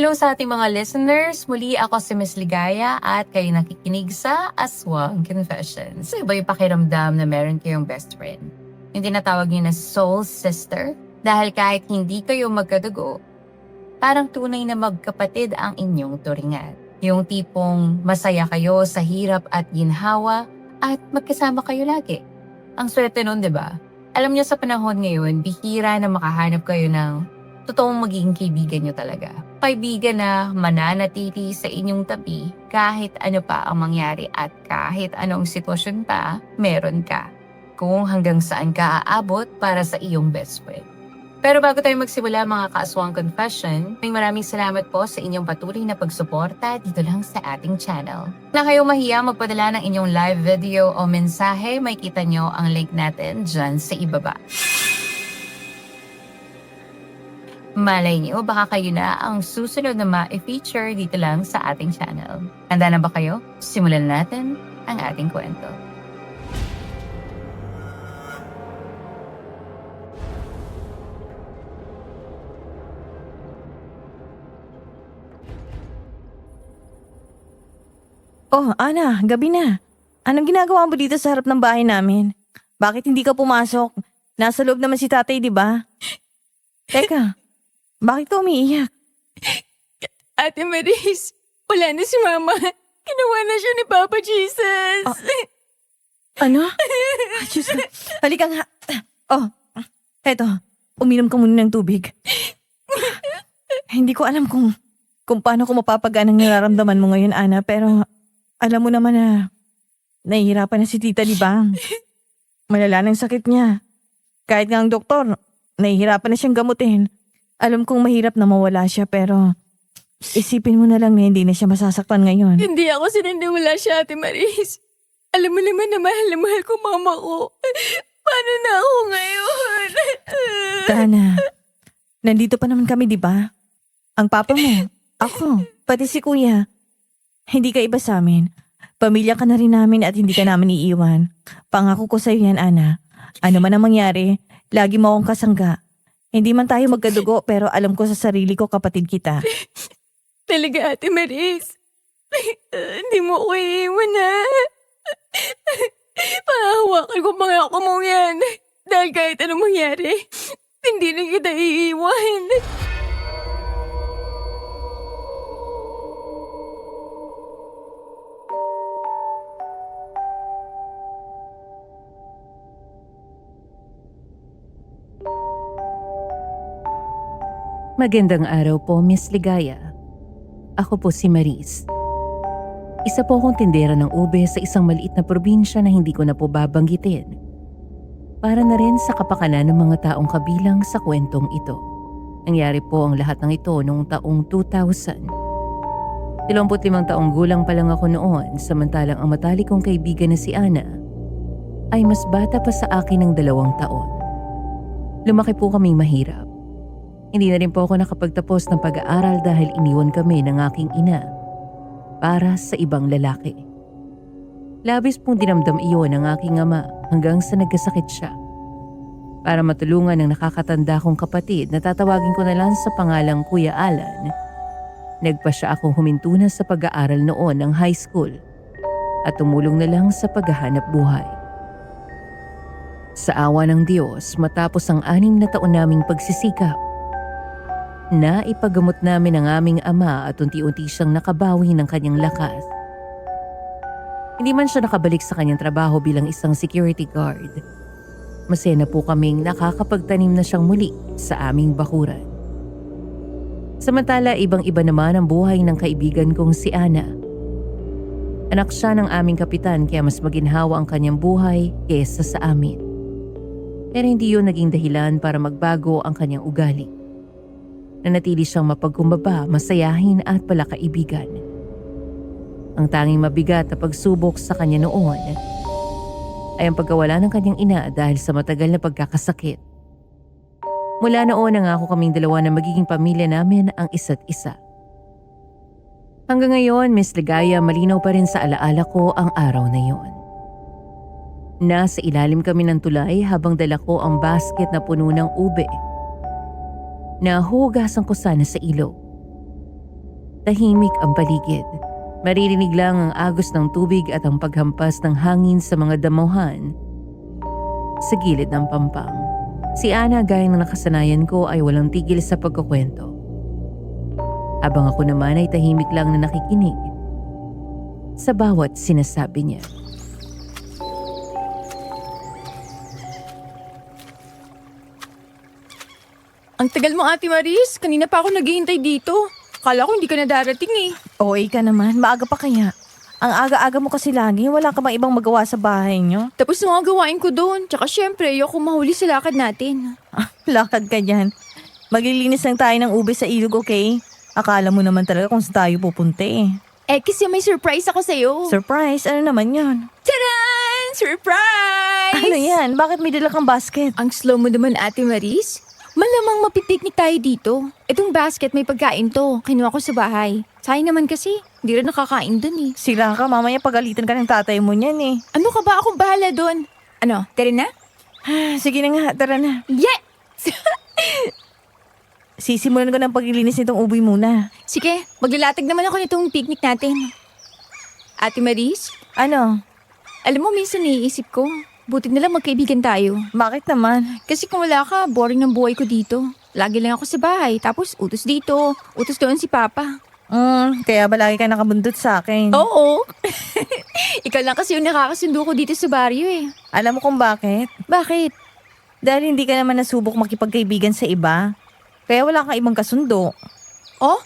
Hello sa ating mga listeners. Muli ako si Miss Ligaya at kayo nakikinig sa Aswang Confessions. Iba yung pakiramdam na meron kayong best friend. Yung tinatawag niyo na soul sister. Dahil kahit hindi kayo magkadugo, parang tunay na magkapatid ang inyong turingan. Yung tipong masaya kayo sa hirap at ginhawa at magkasama kayo lagi. Ang swerte nun, di ba? Alam niyo sa panahon ngayon, bihira na makahanap kayo ng totoong magiging kaibigan nyo talaga. Kaibigan na mananatili sa inyong tabi kahit ano pa ang mangyari at kahit anong sitwasyon pa, meron ka. Kung hanggang saan ka aabot para sa iyong best friend. Pero bago tayo magsimula mga Kaaswang Confession, maraming salamat po sa inyong patuloy na pagsuporta dito lang sa ating channel. Na kayo mahiya magpadala ng inyong live video o mensahe, may kita nyo ang link natin dyan sa ibaba. Malay niyo, baka kayo na ang susunod na ma-feature dito lang sa ating channel. Handa na ba kayo? Simulan natin ang ating kwento. Oh, Ana, gabi na. Anong ginagawa mo dito sa harap ng bahay namin? Bakit hindi ka pumasok? Nasa loob naman si tatay, di ba? Teka, bakit ka umiiyak? Ate Maris, wala na si Mama. Ginawa na siya ni Papa Jesus. Ano? Diyos ko. Halika nga. Oh, eto. Uminom ka muna ng tubig. Hindi ko alam kung paano ko mapapagaan ang nararamdaman mo ngayon, Ana. Pero alam mo naman na nahihirapan na si tita, di ba? Malala ng sakit niya. Kahit nga ang doktor, nahihirapan na siyang gamutin. Alam kong mahirap na mawala siya pero isipin mo na lang na hindi na siya masasaktan ngayon. Hindi ako sininiwala siya, Ate Maris. Alam mo naman na mahal ko Mama ko. Paano na ako ngayon? Tana, nandito pa naman kami, di ba? Ang papa mo, ako, pati si kuya. Hindi ka iba sa amin. Pamilya ka na rin namin at hindi ka namin iiwan. Pangako ko sa'yo yan, Ana. Ano man ang mangyari, lagi mo akong kasangga. Hindi man tayo magkadugo pero alam ko sa sarili ko kapatid kita. Talaga, Ate Maris. Hindi mo ako iiwan na. Pahawakan ko mga ako mo yan. Dahil kahit anong mangyari, hindi na kita iiwan. Magandang araw po, Miss Ligaya. Ako po si Maris. Isa po akong tindera ng ube sa isang maliit na probinsya na hindi ko na po babanggitin. Para na rin sa kapakanan ng mga taong kabilang sa kwentong ito. Nangyari po ang lahat ng ito noong taong 2000. 25 taong gulang pa lang ako noon samantalang ang matalik kong kaibigan na si Ana ay mas bata pa sa akin ng 2 taon. Lumaki po kaming mahirap. Hindi na rin po ako nakapagtapos ng pag-aaral dahil iniwan kami ng aking ina para sa ibang lalaki. Labis pong dinamdam iyon ng aking ama hanggang sa nagkasakit siya. Para matulungan ng nakakatanda kong kapatid na tatawagin ko na lang sa pangalang Kuya Alan, nagpa siya akong huminto na sa pag-aaral noon ng high school at tumulong na lang sa paghahanap buhay. Sa awa ng Diyos, matapos ang 6 na taon naming pagsisikap, naipagamot namin ang aming ama at unti-unti siyang nakabawi ng kanyang lakas. Hindi man siya nakabalik sa kanyang trabaho bilang isang security guard. Masaya na po kaming nakakapagtanim na siyang muli sa aming bakuran. Samantala, ibang-iba naman ang buhay ng kaibigan kong si Ana. Anak siya ng aming kapitan kaya mas maginhawa ang kanyang buhay kesa sa amin. Pero hindi yun naging dahilan para magbago ang kanyang ugali. Nanatili siyang mapagkumbaba, masayahin at palakaibigan. Ang tanging mabigat na pagsubok sa kanya noon ay ang pagkawala ng kanyang ina dahil sa matagal na pagkakasakit. Mula noon nangako kaming dalawa na magiging pamilya namin ang isa't isa. Hanggang ngayon, Miss Ligaya, malinaw pa rin sa alaala ko ang araw na yon. Nasa ilalim kami ng tulay habang dala ko ang basket na puno ng ube. Nahugasan ko sana sa ilog. Tahimik ang paligid. Maririnig lang ang agos ng tubig at ang paghampas ng hangin sa mga damuhan sa gilid ng pampang. Si Ana, gaya ng nakasanayan ko, ay walang tigil sa pagkukwento. Habang ako naman ay tahimik lang na nakikinig sa bawat sinasabi niya. Ang tagal mo, Ate Maris. Kanina pa ako naghihintay dito. Akala ko hindi ka na darating eh. OA ka naman, maaga pa kaya. Ang aga-aga mo kasi lagi, wala ka bang ibang magawa sa bahay nyo? Tapos na nga gawain ko doon. Tsaka syempre, ayoko mahuli sa lakad natin. Lakad ka dyan. Maglilinis lang tayo ng ube sa ilog, okay? Akala mo naman talaga kung saan tayo pupunta eh. Eh, kasi may surprise ako sa'yo. Surprise, ano naman yon? Taran! Surprise! Ano yan? Bakit may dala kang basket? Ang slow mo naman, Ate Maris. Malamang mapipiknik tayo dito. Itong basket may pagkain to. Kinuha ko sa bahay. Sayang naman kasi, hindi rin nakakain dun eh. Sira ka, mamaya pagalitan ka ng tatay mo niyan eh. Ano ka ba? Akong bahala dun. Ano, tara na? Sige na nga, tara na. Yeah! Sisimulan ko ng paglilinis nitong uboy muna. Sige, maglalatag naman ako nitong picnic natin. Ate Maris, Ano? alam mo minsan naiisip ko, buti na lang magkaibigan tayo. Bakit naman? Kasi kung wala ka, boring ng buhay ko dito. Lagi lang ako sa bahay, tapos utos dito, utos doon si Papa. Kaya ba lagi ka nakabundot sa akin? Oo. Ikaw lang kasi yung nakakasundo ko dito sa baryo eh. Alam mo kung bakit? Bakit? Dahil hindi ka naman nasubok makipagkaibigan sa iba. Kaya wala kang ibang kasundo. Oh?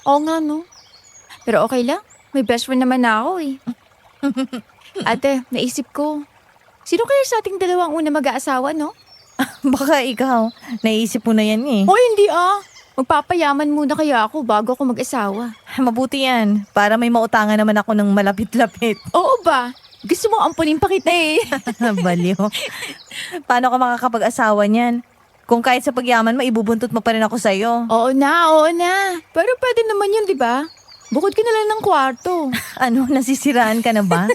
Oo nga no. Pero okay lang, may best friend naman na ako eh. Ate, naisip ko, sino kaya sa ating dalawang una mag-aasawa, no? Baka ikaw, naisip mo na yan eh. Hoy, hindi ah. Magpapayaman muna kaya ako bago ako mag-asawa. Mabuti yan, para may mautangan naman ako ng malapit-lapit. Oo ba? Gusto mo ampunin pa kita eh. Baliw. Paano ka makakapag-asawa niyan? Kung kahit sa pagyaman mo, ibubuntot mo pa rin ako sa'yo. Oo na, oo na. Pero pwede naman yun, di ba? Bukod ka na lang ng kwarto. Ano, nasisiraan ka na ba?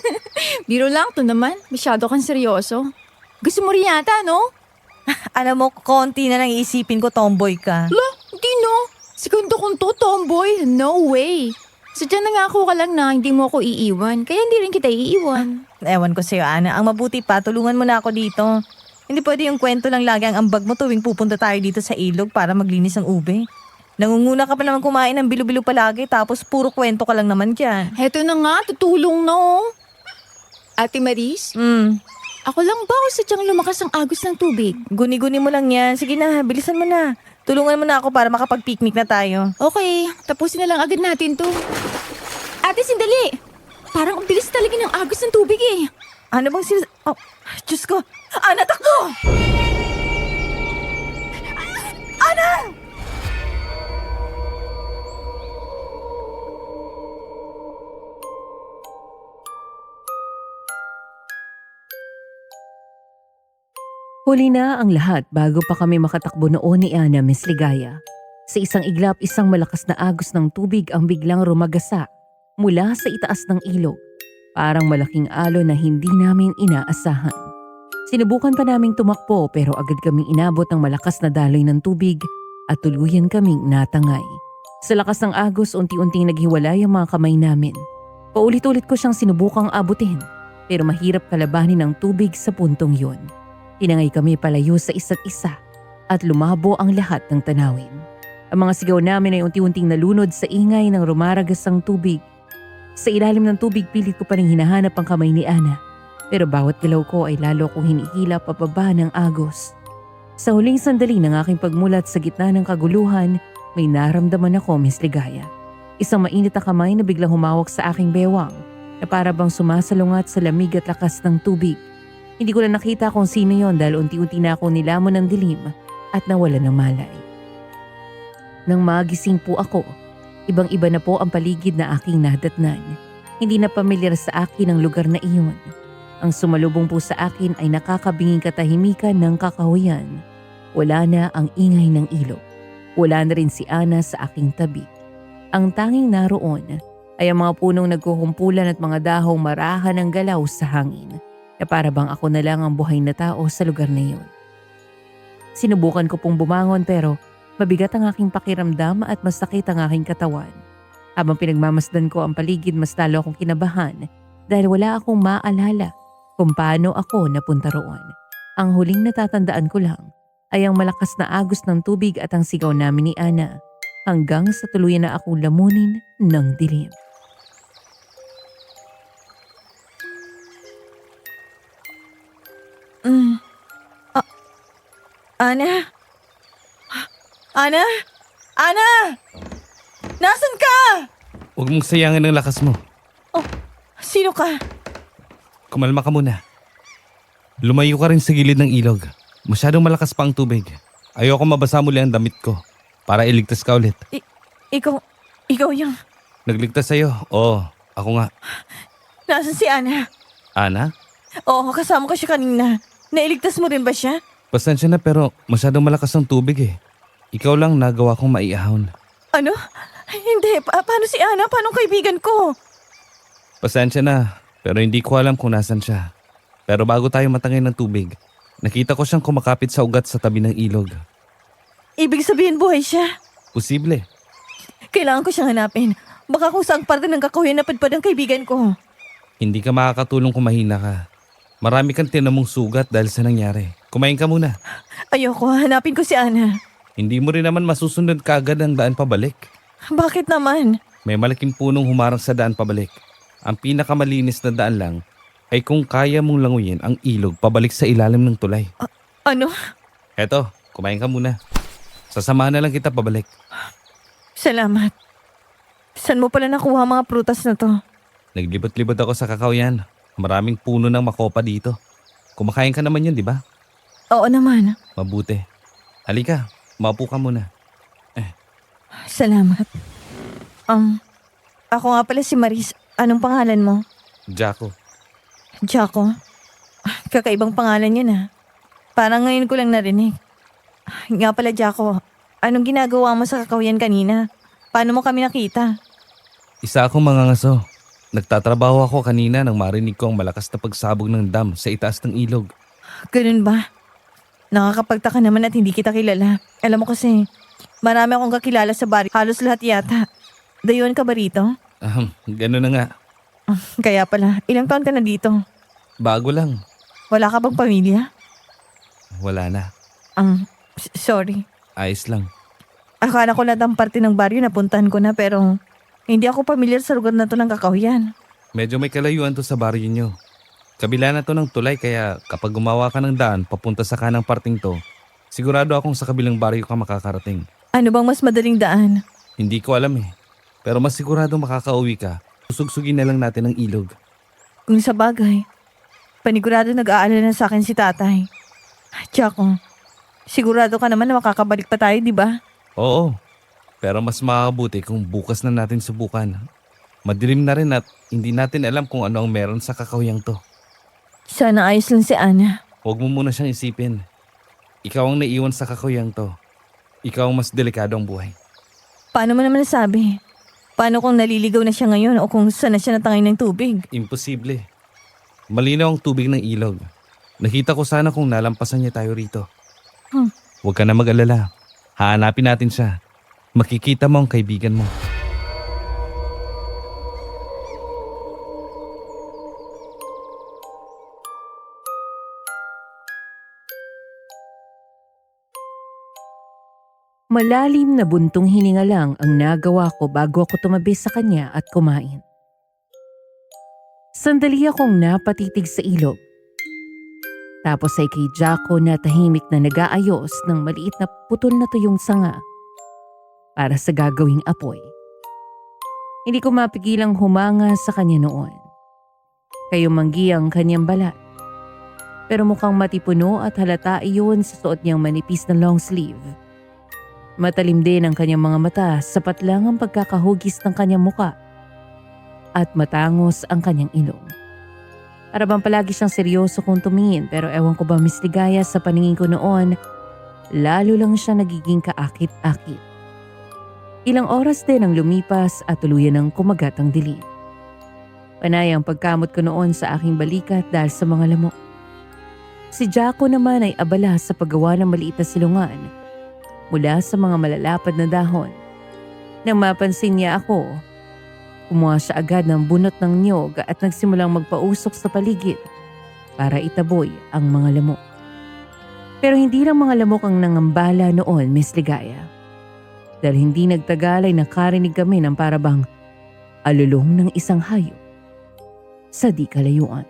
Biro lang to naman. Masyado kang seryoso. Gusto mo rin yata, no? Alam mo, konti na lang iisipin ko tomboy ka. Lo, hindi no. Segundo kong to, tomboy. No way. Sadya nangako ka lang na hindi mo ako iiwan. Kaya hindi rin kita iiwan. Ewan ko sa'yo, Ana. Ang mabuti pa, tulungan mo na ako dito. Hindi pwede yung kwento lang lagi ang ambag mo tuwing pupunta tayo dito sa ilog para maglinis ng ube. Nangunguna ka pa naman kumain ng bilo-bilo palagi tapos puro kwento ka lang naman dyan. Heto na nga, tutulong no. Ate Maris, ako lang ba o sadyang lumakas ang agos ng tubig? Guni-guni mo lang yan. Sige na, bilisan mo na. Tulungan mo na ako para makapag-picnic na tayo. Okay, tapusin na lang agad natin to. Ate, sandali! Parang ang bilis talaga ng agos ng tubig eh. Ano bang Oh, Diyos ko! Ana, takbo! Ana! Huli na ang lahat bago pa kami makatakbo noon ni Ana, Miss Ligaya. Sa isang iglap, isang malakas na agos ng tubig ang biglang rumagasa mula sa itaas ng ilog. Parang malaking alon na hindi namin inaasahan. Sinubukan pa naming tumakbo pero agad kaming inabot ng malakas na daloy ng tubig at tuluyan kaming natangay. Sa lakas ng agos, unti-unting naghiwalay ang mga kamay namin. Paulit-ulit ko siyang sinubukang abutin pero mahirap kalabanin ng tubig sa puntong yun. Tinangay kami palayo sa isa't isa at lumabo ang lahat ng tanawin. Ang mga sigaw namin ay unti-unting nalunod sa ingay ng rumaragasang tubig. Sa ilalim ng tubig, pilit ko pa rin hinahanap ang kamay ni Ana. Pero bawat galaw ko ay lalo kong hinihila pababa ng agos. Sa huling sandali ng aking pagmulat sa gitna ng kaguluhan, may naramdaman ako, Miss Ligaya. Isang mainit na kamay na biglang humawak sa aking bewang na para bang sumasalungat sa lamig at lakas ng tubig. Hindi ko na nakita kung sino yon dahil unti-unti na ako nilamon ng dilim at nawala ng malay. Nang magising po ako, ibang-iba na po ang paligid na aking nadatnan. Hindi na pamilyar sa akin ang lugar na iyon. Ang sumalubong po sa akin ay nakakabinging katahimikan ng kakahuyan. Wala na ang ingay ng ilog. Wala na rin si Ana sa aking tabi. Ang tanging naroon ay ang mga punong nagkukumpulan at mga dahong marahan ng galaw sa hangin na para bang ako na lang ang buhay na tao sa lugar na iyon. Sinubukan ko pong bumangon pero mabigat ang aking pakiramdam at masakit ang aking katawan. Habang pinagmamasdan ko ang paligid, mas lalo akong kinabahan dahil wala akong maalala kung paano ako napunta roon. Ang huling natatandaan ko lang ay ang malakas na agos ng tubig at ang sigaw namin ni Ana hanggang sa tuluyan na akong lamunin ng dilim. Ah, Ana? Ana? Ana! Nasaan ka? Huwag mong sayangin ang lakas mo. Sino ka? Kumalma ka muna. Lumayo ka rin sa gilid ng ilog. Masyadong malakas pa ang tubig. Ayoko mabasa muli ang damit ko para iligtas ka ulit. Ikaw yung... Nagligtas sa'yo? Oo, ako nga. Nasaan si Ana? Ana? Oo, kasama ko siya kanina. Nailigtas mo rin ba siya? Pasensya na pero masyadong malakas ang tubig eh. Ikaw lang nagawa kong maiahon. Ano? Hindi. Paano si Ana? Paano ang kaibigan ko? Pasensya na pero hindi ko alam kung nasan siya. Pero bago tayo matangay ng tubig, nakita ko siyang kumakapit sa ugat sa tabi ng ilog. Ibig sabihin buhay siya. Posible. Kailangan ko siyang hanapin. Baka kung saang parte ng kakahuyan napadpad ang kaibigan ko. Hindi ka makakatulong kung mahina ka. Marami kang tinamong sugat dahil sa nangyari. Kumain ka muna. Ayoko, hanapin ko si Ana. Hindi mo rin naman masusunod kaagad ang daan pabalik. Bakit naman? May malaking punong humarang sa daan pabalik. Ang pinakamalinis na daan lang ay kung kaya mong languyin ang ilog pabalik sa ilalim ng tulay. Ano? Eto, kumain ka muna. Sasamahan na lang kita pabalik. Salamat. Saan mo pala nakuha mga prutas na to? Naglibot-libot ako sa kakawyan. Maraming puno ng makopa dito. Kumakain ka naman yun, di ba? Oo naman. Mabuti. Halika, maupo ka muna. Salamat. Ako nga pala si Maris. Anong pangalan mo? Jaco. Jaco? Kakaibang pangalan yun ah. Parang ngayon ko lang narinig. Nga pala Jaco, anong ginagawa mo sa kakahuyan kanina? Paano mo kami nakita? Isa akong mangangaso. Nagtatrabaho ako kanina nang marinig ko ang malakas na pagsabog ng dam sa itaas ng ilog. Ganun ba? Nakakapagtaka naman at hindi kita kilala. Alam mo kasi, marami akong kakilala sa baryo. Halos lahat yata. Dayuhan ka ba rito? Ganun na nga. Kaya pala, ilang taon ka na dito? Bago lang. Wala ka bang pamilya? Wala na. Sorry. Ayos lang. Akala ko lahat ang parte ng baryo napuntahan ko na pero hindi ako pamilyar sa lugar na to ng kakahuyan. Medyo may kalayuan to sa baryo nyo. Kabila na to ng tulay kaya kapag gumawa ka ng daan papunta sa kanang parting to, sigurado akong sa kabilang baryo ka makakarating. Ano bang mas madaling daan? Hindi ko alam eh. Pero mas sigurado makakauwi ka. Sugsugin na lang natin ang ilog. Kung sa bagay, panigurado nag-aalala na sa akin si tatay. Jaco, sigurado ka naman na makakabalik pa tayo, di ba? Oo. Pero mas makakabuti kung bukas na natin subukan. Madilim na rin at hindi natin alam kung ano ang meron sa kakawiyang to. Sana ayos lang si Ana. Huwag mo muna siyang isipin. Ikaw ang naiwan sa kakawiyang to. Ikaw ang mas delikado ang buhay. Paano mo naman nasabi? Paano kung naliligaw na siya ngayon o kung saan na siya natangay ng tubig? Imposible. Malinaw ang tubig ng ilog. Nakita ko sana kung nalampasan niya tayo rito. Huwag ka na mag-alala. Hahanapin natin siya. Makikita mo ang kaibigan mo. Malalim na buntong hininga lang ang nagawa ko bago ako tumabi sa kanya at kumain. Sandali akong napatitig sa ilog. Tapos ay kay Jaco na tahimik na nag-aayos ng maliit na putol na tuyong sanga para sa gagawing apoy. Hindi ko mapigilang humanga sa kanya noon. Kayumanggi ang kanyang balat. Pero mukhang matipuno at halata iyon sa suot niyang manipis na long sleeve. Matalim din ang kanyang mga mata, sapat lang ang pagkakahugis ng kanyang muka. At matangos ang kanyang ilong. Para bang palagi siyang seryoso kung tumingin pero ewan ko ba Miss Ligaya sa paningin ko noon, lalo lang siya nagiging kaakit-akit. Ilang oras din ang lumipas at tuluyan ng kumagat ang dilim. Panay ang pagkamot ko noon sa aking balikat dahil sa mga lamok. Si Jaco naman ay abala sa paggawa ng maliit na silungan mula sa mga malalapad na dahon. Nang mapansin niya ako, Kumuha siya agad ng bunot ng niyog at nagsimulang magpausok sa paligid para itaboy ang mga lamok. Pero hindi lang mga lamok ang nangambala noon, Miss Ligaya. Dahil hindi nagtagal ay nakarinig kami ng parabang alulong ng isang hayop sa di kalayuan.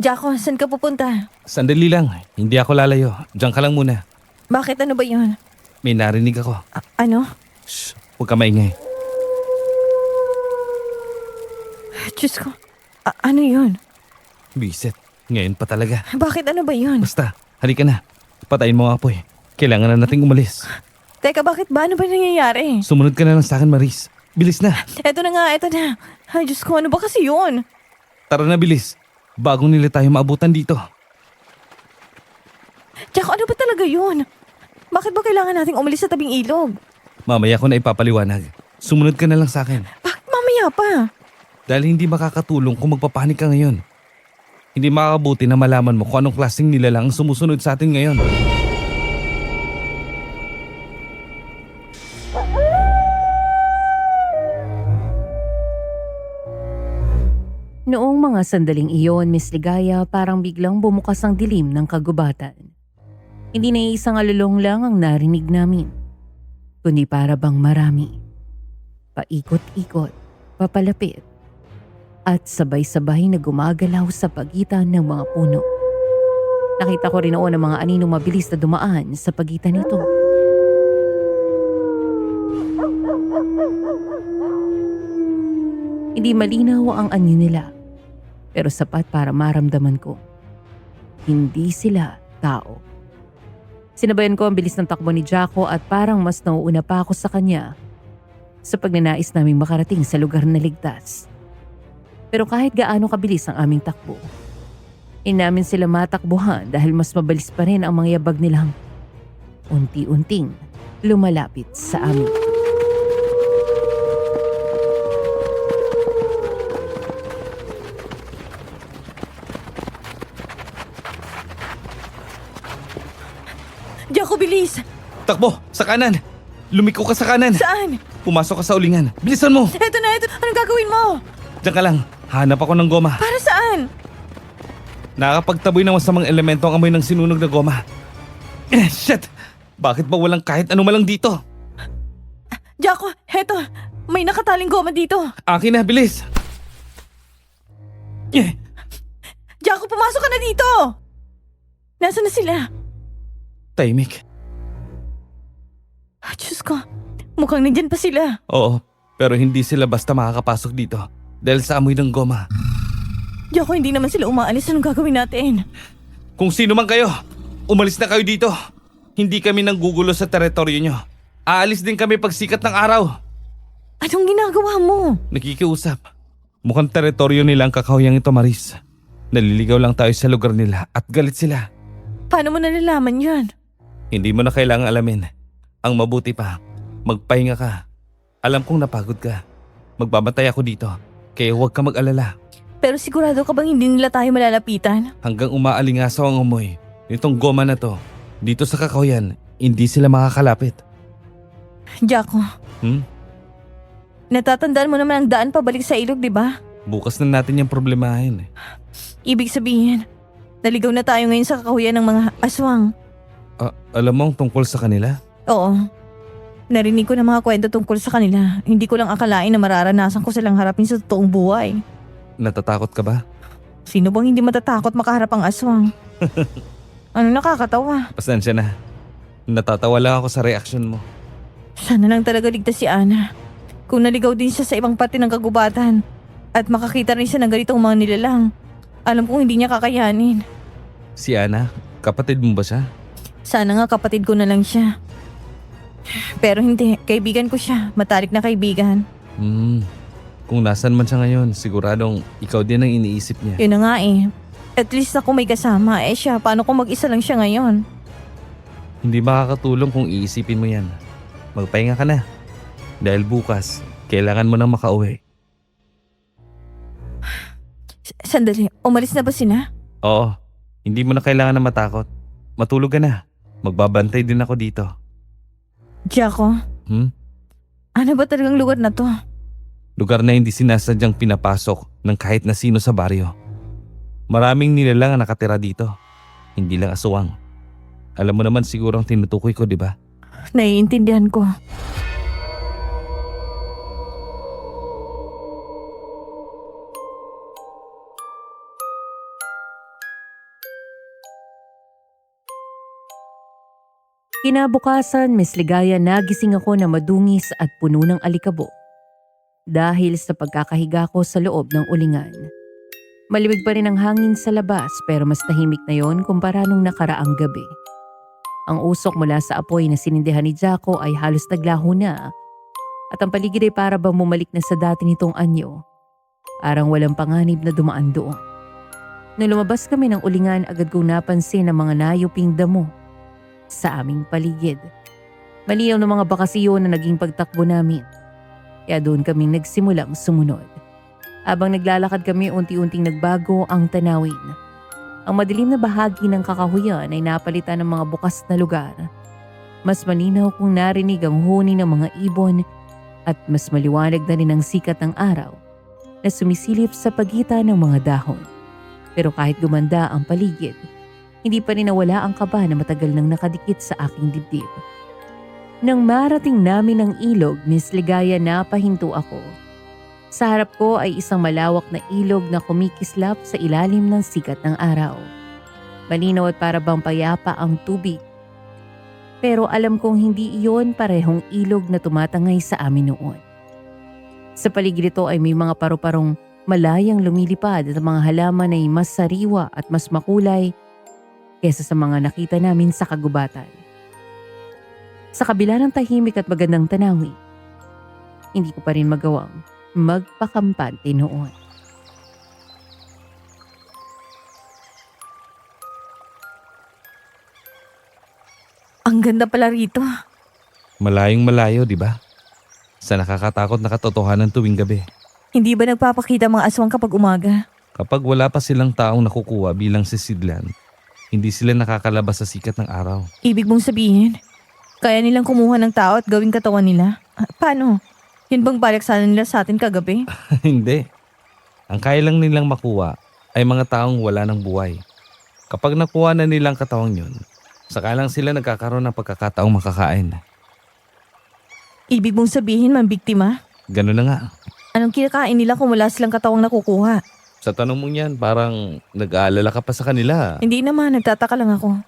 Jaco, saan ka pupunta? Sandali lang, hindi ako lalayo. Diyan ka lang muna. Bakit, ano ba yun? May narinig ako. Ano? Shh, huwag ka maingay. Diyos ko, ano yun? Bisit, ngayon pa talaga. Bakit, ano ba yun? Basta, halika na. Patayin mo ang apoy. Kailangan na nating umalis. Teka, bakit ba? Ano ba nangyayari? Sumunod ka na lang sa akin, Maris. Bilis na. Eto na nga, eto na. Ay, Diyos ko, ano ba kasi yun? Tara na, bilis. Bago nila tayo maabutan dito. Jaco, ano ba talaga yun? Bakit ba kailangan nating umalis sa tabing ilog? Mamaya ko na ipapaliwanag. Sumunod ka na lang sa akin. Bakit mamaya pa? Dahil hindi makakatulong kung magpapanik ka ngayon. Hindi makakabuti na malaman mo kung anong klaseng nilalang ang sumusunod sa atin ngayon. Noong mga sandaling iyon, Miss Ligaya, parang biglang bumukas ang dilim ng kagubatan. Hindi na isang alulong lang ang narinig namin, kundi para bang marami. Paikot-ikot, papalapit, at sabay-sabay na gumagalaw sa pagitan ng mga puno. Nakita ko rin noon ang mga aninong mabilis na dumaan sa pagitan nito. Hindi malinaw ang anyo nila, pero sapat para maramdaman ko. Hindi sila tao. Sinabayan ko ang bilis ng takbo ni Jaco at parang mas nauuna pa ako sa kanya sa pagnanais naming makarating sa lugar na ligtas. Pero kahit gaano kabilis ang aming takbo, namin sila matakbuhan dahil mas mabilis pa rin ang mga yabag nilang unti-unting lumalapit sa amin. Jaco, bilis! Takbo! Sa kanan! Lumiko ka sa kanan! Saan? Pumasok ka sa ulingan! Bilisan mo! Eto na, eto. Anong gagawin mo? Diyan ka lang! Hanap ako ng goma! Para saan? Nakakapagtaboy ng masamang elemento ang amoy ng sinunog na goma. Shit! Bakit ba walang kahit ano malang dito? Jaco, eto. May nakataling goma dito. Akin na, bilis! Jaco, pumasok ka na dito! Nasaan na sila? Tahimik. Diyos ko, mukhang nandyan pa sila. Oo, pero hindi sila basta makakapasok dito dahil sa amoy ng goma. Jaco, hindi naman sila umaalis. Anong gagawin natin? Kung sino man kayo, umalis na kayo dito. Hindi kami nanggugulo sa teritoryo nyo. Aalis din kami pag sikat ng araw. Anong ginagawa mo? Nakikiusap. Mukhang teritoryo nila ang kakahuyang ito, Maris. Naliligaw lang tayo sa lugar nila at galit sila. Paano mo nalalaman yun? Hindi mo na kailangang alamin. Ang mabuti pa, magpahinga ka. Alam kong napagod ka. Magbabantay ako dito, kaya huwag ka mag-alala. Pero sigurado ka bang hindi nila tayo malalapitan? Hanggang umaalingasaw ang amoy nitong goma na to, dito sa kakahuyan, hindi sila makakalapit. Jaco, natatandaan mo naman ang daan pabalik sa ilog, di ba? Bukas na natin yung problemahin. Ibig sabihin, naligaw na tayo ngayon sa kakahuyan ng mga aswang. Alam mo ang tungkol sa kanila? Oo. Narinig ko ng mga kwento tungkol sa kanila. Hindi ko lang akalain na mararanasan ko silang harapin sa totoong buhay. Natatakot ka ba? Sino bang hindi matatakot makaharap ang aswang? Ano nakakatawa? Pasensya na. Natatawa lang ako sa reaksyon mo. Sana lang talaga ligtas si Ana. Kung naligaw din siya sa ibang parte ng kagubatan at makakita rin siya ng ganitong mga nilalang, alam kong hindi niya kakayanin. Si Ana, kapatid mo ba siya? Sana nga kapatid ko na lang siya. Pero hindi, kaibigan ko siya. Matarik na kaibigan. Kung nasan man siya ngayon, siguradong ikaw din ang iniisip niya. Yun na nga eh. At least ako may kasama. Eh siya, paano kung mag-isa lang siya ngayon? Hindi makakatulong kung iisipin mo yan. Magpahinga ka na. Dahil bukas, kailangan mo nang makauwi. Sandali, umalis na ba sila? Oo, hindi mo na kailangan na matakot. Matulog ka na. Magbabantay din ako dito. Jaco, Hmm? ano ba talagang lugar na to? Lugar na hindi sinasadyang pinapasok ng kahit na sino sa baryo. Maraming nilalang ang nakatira dito. Hindi lang aswang. Alam mo naman siguro ang tinutukoy ko, di ba? Naiintindihan ko. Kinabukasan, Miss Ligaya, nagising ako na madungis at puno ng alikabok. Dahil sa pagkakahiga ko sa loob ng ulingan. Malimig pa rin ang hangin sa labas pero mas tahimik na yon kumpara nung nakaraang gabi. Ang usok mula sa apoy na sinindihan ni Jaco ay halos naglaho na at ang paligid ay para bang bumalik na sa dati nitong anyo. Parang walang panganib na dumaan doon. Nung lumabas kami ng ulingan, agad kong napansin ang mga nayuping damo sa aming paligid. Malinaw ng mga bakasyon na naging pagtakbo namin. Kaya doon kaming nagsimulang sumunod. Habang naglalakad kami, unti-unting nagbago ang tanawin. Ang madilim na bahagi ng kakahuyan ay napalitan ng mga bukas na lugar. Mas malinaw kung narinig ang huni ng mga ibon at mas maliwanag na rin ang sikat ng araw na sumisilip sa pagitan ng mga dahon. Pero kahit gumanda ang paligid, hindi pa rin nawala ang kaba na matagal nang nakadikit sa aking dibdib. Nang marating namin ang ilog, Miss Ligaya, napahinto ako. Sa harap ko ay isang malawak na ilog na kumikislap sa ilalim ng sikat ng araw. Malinaw at para bang payapa ang tubig. Pero alam kong hindi iyon parehong ilog na tumatangay sa amin noon. Sa paligid ito ay may mga paru-parong malayang lumilipad at ang mga halaman ay mas sariwa at mas makulay kesa sa mga nakita namin sa kagubatan. Sa kabila ng tahimik at magandang tanawin, hindi ko pa rin magawang magpakampante noon. Ang ganda pala rito. Malayong malayo, di ba? Sa nakakatakot na katotohanan tuwing gabi. Hindi ba nagpapakita mga aswang kapag umaga? Kapag wala pa silang taong nakukuha bilang sisidlan, hindi sila nakakalabas sa sikat ng araw. Ibig mong sabihin, kaya nilang kumuha ng tao at gawing katawan nila? Paano? Yun bang balik sana nila sa atin kagabi? Hindi. Ang kaya lang nilang makuha ay mga taong wala ng buhay. Kapag nakuha na nilang katawang yun, saka lang sila nagkakaroon ng pagkakataong makakain. Ibig mong sabihin, mambiktima? Ganun na nga. Anong kinakain nila kung wala silang katawang nakukuha? Sa tanong mong yan, parang nag-aalala ka pa sa kanila. Hindi naman, nagtataka lang ako.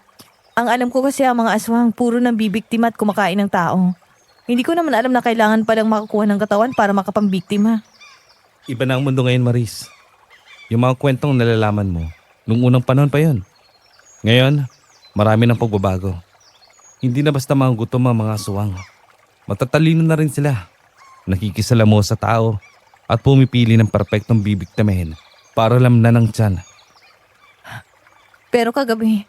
Ang alam ko kasi ang mga aswang puro nang bibiktima at kumakain ng tao. Hindi ko naman alam na kailangan palang makakuha ng katawan para makapambiktima. Iba na ang mundo ngayon, Maris. Yung mga kwentong nalalaman mo, nung unang panahon pa yon. Ngayon, marami ng pagbabago. Hindi na basta mga gutom ang mga aswang. Matatalino na rin sila. Nakikisalamu sa tao at pumipili ng perpektong bibiktimahin para lamnan ng tiyan. Pero kagabi,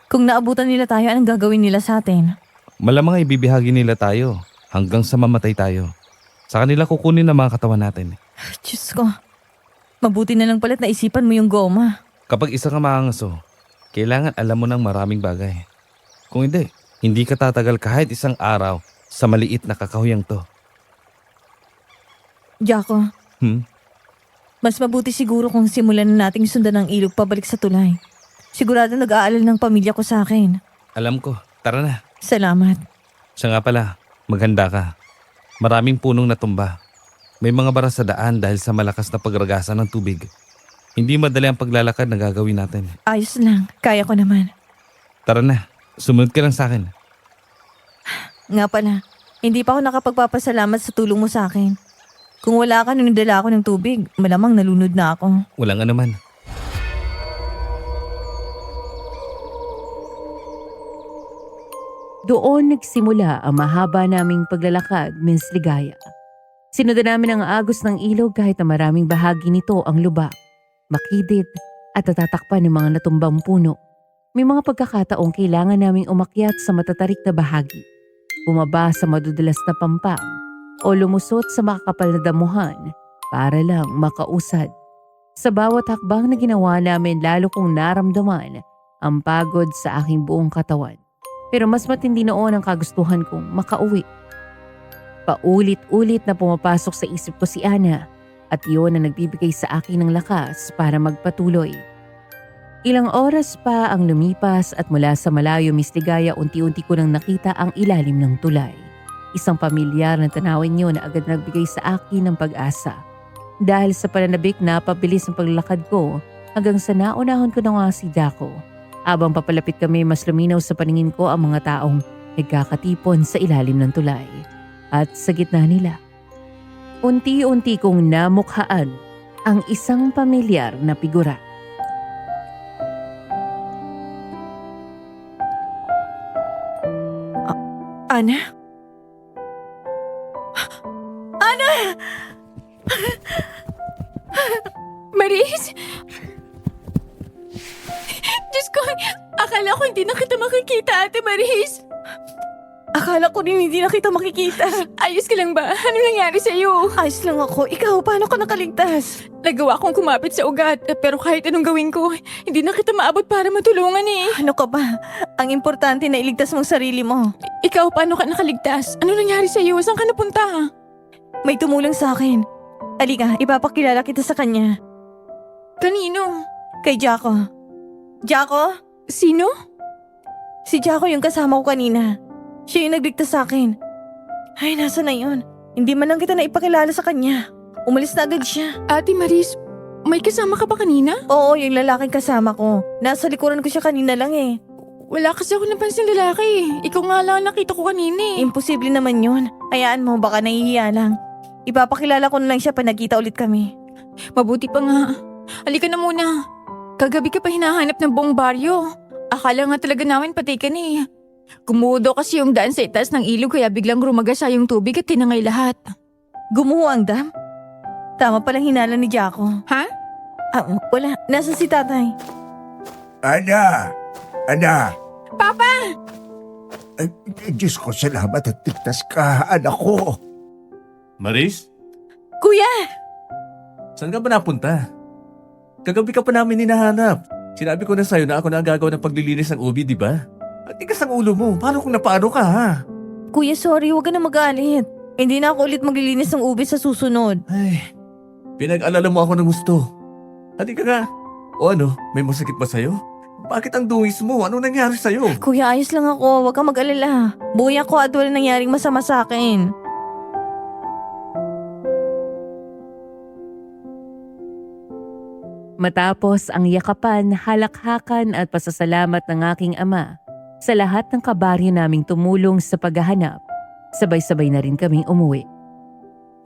kung naabutan nila tayo, anong gagawin nila sa atin? Malamang ibibihagi nila tayo hanggang sa mamatay tayo. Sa kanila kukunin ang mga katawan natin. Diyos ko, mabuti na lang pala't naisipan mo yung goma. Kapag isa ka maangaso, kailangan alam mo ng maraming bagay. Kung hindi, hindi ka tatagal kahit isang araw sa maliit na kakahuyang to. Jaco, mas mabuti siguro kung simulan na nating sundan ang ilog pabalik sa tulay. Sigurado nag-aalala ng pamilya ko sa akin. Alam ko, tara na. Salamat. Siya nga pala, maghanda ka. Maraming punong natumba. May mga bara sa daan dahil sa malakas na pagragasa ng tubig. Hindi madali ang paglalakad na gagawin natin. Ayos lang, kaya ko naman. Tara na, sumunod ka lang sa akin. Nga pala, hindi pa ako nakapagpapasalamat sa tulong mo sa akin. Kung wala ka nung nidala ako ng tubig, malamang nalunod na ako. Walang anuman. Doon nagsimula ang mahaba naming paglalakad, Miss Ligaya. Sinundan namin ang agos ng ilog kahit na maraming bahagi nito ang lubak, makidid at natatakpan ng mga natumbang puno. May mga pagkakataong kailangan naming umakyat sa matatarik na bahagi, bumaba sa madudulas na pampang o lumusot sa makakapal na damuhan para lang makausad. Sa bawat hakbang na ginawa namin lalo kong naramdaman ang pagod sa aking buong katawan. Pero mas matindi noon ang kagustuhan kong makauwi. Paulit-ulit na pumapasok sa isip ko si Ana at iyon ang nagbibigay sa akin ng lakas para magpatuloy. Ilang oras pa ang lumipas at mula sa malayo Miss Ligaya unti-unti ko nang nakita ang ilalim ng tulay. Isang pamilyar na tanawin yun na agad nagbigay sa akin ng pag-asa. Dahil sa pananabik napabilis ang paglakad ko hanggang sa naunahon ko na nga si Jaco. Habang papalapit kami mas luminaw sa paningin ko ang mga taong nagkakatipon sa ilalim ng tulay. At sa gitna nila, unti-unti kong namukhaan ang isang pamilyar na figura. Ana? Ana! Maris? Diyos ko, akala ko hindi na kita makikita, Ate Maris. Akala ko rin hindi na kita makikita. Ayos ka lang ba? Ano nangyari sa'yo? Ayos lang ako. Ikaw, paano ka nakaligtas? Nagawa kong kumapit sa ugat, pero kahit anong gawin ko, hindi na kita maabot para matulungan eh. Ano ka ba? Ang importante na iligtas mong sarili mo. Ikaw, paano ka nakaligtas? Ano nangyari sa'yo? Saan ka napunta? May tumulong sa akin. Halika, ipapakilala kita sa kanya. Kanino? Kay Jaco. Jaco? Sino? Si Jaco yung kasama ko kanina. Siya yung nagligtas sa akin. Ay, nasa na yun? Hindi man lang kita naipakilala sa kanya. Umalis na agad siya. Ate Maris, may kasama ka ba kanina? Oo, yung lalaking kasama ko. Nasa likuran ko siya kanina lang eh. Wala kasi ako napansin lalaki eh. Ikaw nga lang nakita ko kanina eh. Imposible naman yun. Hayaan mo, baka nahihiya lang. Ipapakilala ko na lang siya pag nagkita ulit kami. Mabuti pa nga. Halika na muna. Kagabi ka pa hinahanap ng buong baryo. Akala nga talaga namin patay ka na eh. Gumuho kasi yung daan sa itaas ng ilog kaya biglang rumagasa yung tubig at tinangay lahat. Gumuho ang dam? Tama palang hinala ni Jaco. Ha? Wala. Nasa si tatay. Ana! Ana! Papa! Ay, Diyos ko, salamat at tigtas ka, anak ko. Maris? Kuya! Saan ka ba napunta? Kagabi ka pa namin hinahanap. Sinabi ko na sa'yo na ako na ang gagawa ng paglilinis ng ubi, di ba? At tigas ang ulo mo. Paano kung napaano ka, ha? Kuya, sorry. Huwag ka na magalit. Hindi na ako ulit maglilinis ng ubi sa susunod. Ay, pinag-alala mo ako ng gusto. Halika nga. O ano, may masakit ba sa'yo? Bakit ang dungis mo? Ano nangyari sa'yo? Kuya, ayos lang ako. Huwag kang mag-alala. Buhay ako at wala nangyaring masama sa akin. Matapos ang yakapan, halakhakan at pasasalamat ng aking ama sa lahat ng kabaryo naming tumulong sa paghahanap, sabay-sabay na rin kaming umuwi.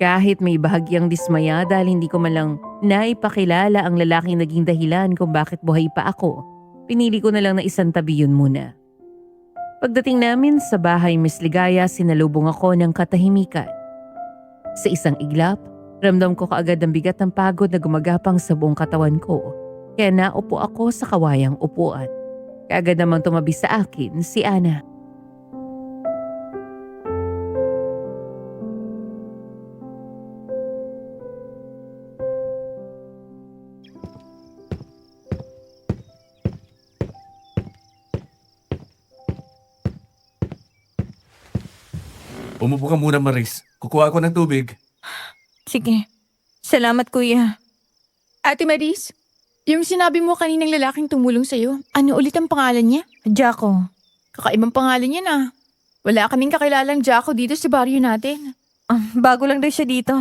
Kahit may bahagyang dismaya dahil hindi ko man lang naipakilala ang lalaking naging dahilan kung bakit buhay pa ako, pinili ko na lang na isang tabi yun muna. Pagdating namin sa bahay Miss Ligaya, sinalubong ako ng katahimikan. Sa isang iglap, ramdam ko kaagad ang bigat ng pagod na gumagapang sa buong katawan ko, kaya naupo ako sa kawayang upuan. Kaagad namang tumabi sa akin si Ana. Umupo ka muna, Maris. Kukuha ako ng tubig. Sige. Salamat, kuya. Ate Maris, yung sinabi mo kaninang lalaking tumulong sa'yo, ano ulit ang pangalan niya? Jaco. Kakaibang pangalan niya na. Wala kaming kakilalang Jaco dito sa baryo natin. Bago lang daw siya dito.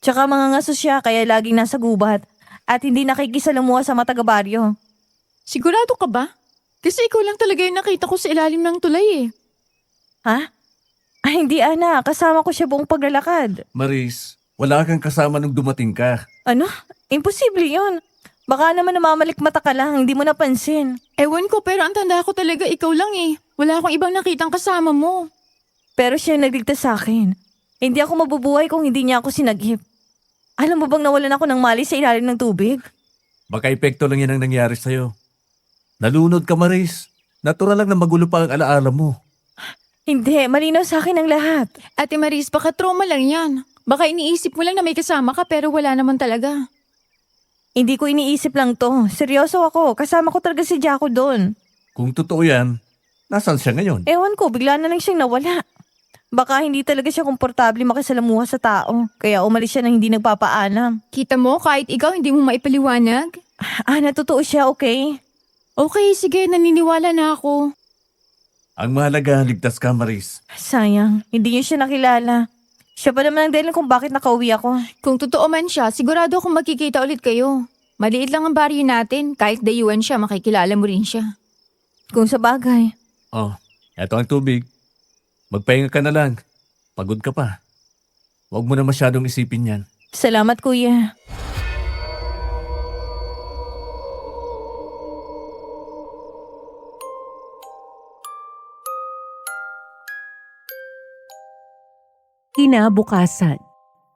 Tsaka mga ngaso siya kaya laging nasa gubat. At hindi nakikisalamuha sa mga taga-baryo. Sigurado ka ba? Kasi ikaw lang talaga yung nakita ko sa ilalim ng tulay eh. Ha? Ay, hindi, Ana. Kasama ko siya buong paglalakad. Maris, wala kang kasama nung dumating ka. Ano? Imposible yun. Baka naman namamalikmata ka lang, hindi mo napansin. Ewan ko pero ang tanda ko talaga ikaw lang eh. Wala akong ibang nakitang kasama mo. Pero siya yung nagligtas sa akin. Hindi ako mabubuhay kung hindi niya ako sinagip. Alam mo bang nawalan ako ng mali sa ilalim ng tubig? Baka epekto lang yan ang nangyari sa'yo. Nalunod ka, Maris. Natural lang na magulo pa ang alaala mo. Hindi, malinaw sa akin ang lahat. Ate Maris, baka trauma lang yan. Baka iniisip mo lang na may kasama ka pero wala naman talaga. Hindi ko iniisip lang to. Seryoso ako. Kasama ko talaga si Jaco doon. Kung totoo yan, nasaan siya ngayon? Ewan ko, bigla na lang siyang nawala. Baka hindi talaga siya komportable makisalamuha sa tao. Kaya umalis siya nang hindi nagpapaalam. Kita mo, kahit ikaw hindi mo maipaliwanag? Totoo siya, okay? Okay, sige, naniniwala na ako. Ang mahalaga, ligtas ka, Maris. Sayang, hindi niyo siya nakilala. Siya pa naman ang dahilan kung bakit nakauwi ako. Kung totoo man siya, sigurado akong magkikita ulit kayo. Maliit lang ang baryo natin, kahit dayuhan siya, makikilala mo rin siya. Kung sa bagay. Oh, eto ang tubig. Magpahinga ka na lang. Pagod ka pa. Huwag mo na masyadong isipin yan. Salamat, kuya. Kinabukasan,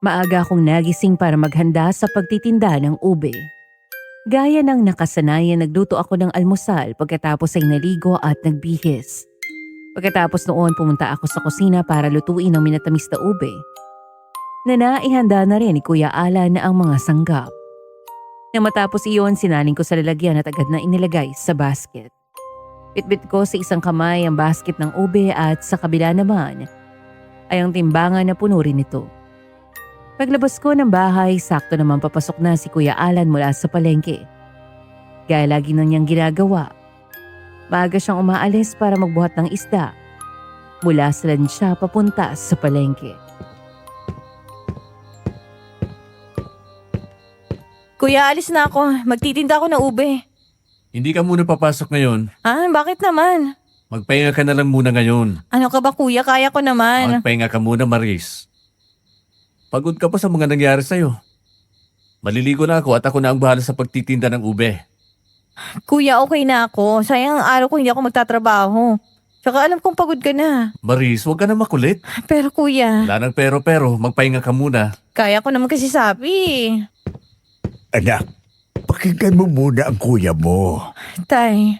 maaga akong nagising para maghanda sa pagtitinda ng ube. Gaya ng nakasanayan, nagluto ako ng almusal pagkatapos ay naligo at nagbihis. Pagkatapos noon, pumunta ako sa kusina para lutuin ang minatamis na ube. Na naihanda na rin ni Kuya Alan na ang mga sanggap. Na matapos iyon, sinaling ko sa lalagyan at agad na inilagay sa basket. Bitbit ko sa isang kamay ang basket ng ube at sa kabila naman ay ang timbangan na puno rin ito. Paglabas ko ng bahay, sakto naman papasok na si Kuya Alan mula sa palengke. Gaya lagi na niyang ginagawa. Maaga siyang umaalis para magbuhat ng isda. Mula sa lansya papunta sa palengke. Kuya, alis na ako. Magtitinda ako ng ube. Hindi ka muna papasok ngayon. Bakit naman? Magpahinga ka na lang muna ngayon. Ano ka ba, kuya? Kaya ko naman. Magpahinga ka muna, Maris. Pagod ka pa sa mga nangyari sa'yo. Maliligo na ako at ako na ang bahala sa pagtitinda ng ube. Kuya, okay na ako. Sayang ang araw ko hindi ako magtatrabaho. Tsaka alam kong pagod ka na. Maris, huwag ka na makulit. Pero kuya, Wala nang pero, magpahinga ka muna. kaya ko naman kasi sabi. Anak, pakinggan mo muna ang kuya mo. Tay,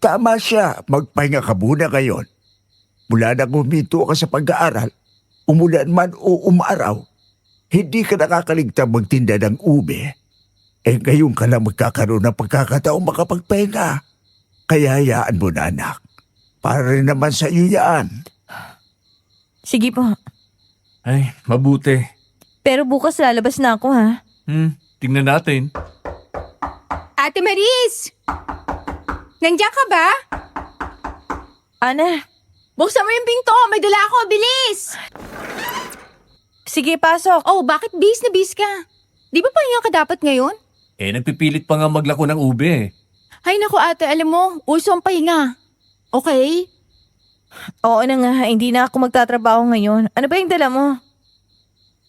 Tama siya, magpahinga ka muna ngayon. Mula na huminto ka sa pag-aaral, umulan man o umaraw, hindi ka nakakaligtang magtinda ng ube. Ngayon ka lang magkakaroon ng pagkakataong makapagpahinga. Kaya hayaan mo na, anak. Para rin naman sa iyo yan. sige po. Ay, mabuti. Pero bukas lalabas na ako, ha? Tingnan natin. Ate Maris! Nandiyan ka ba? Ana, Buksan mo yung pinto! May dala ako! Bilis! sige, pasok. Oh, bakit bis na bis ka? Di ba pahinga ka dapat ngayon? Nagpipilit pa nga maglako ng ube. Hay naku ate, alam mo, uso ang pahinga. Okay? Oo na nga, hindi na ako magtatrabaho ngayon. Ano ba yung dala mo?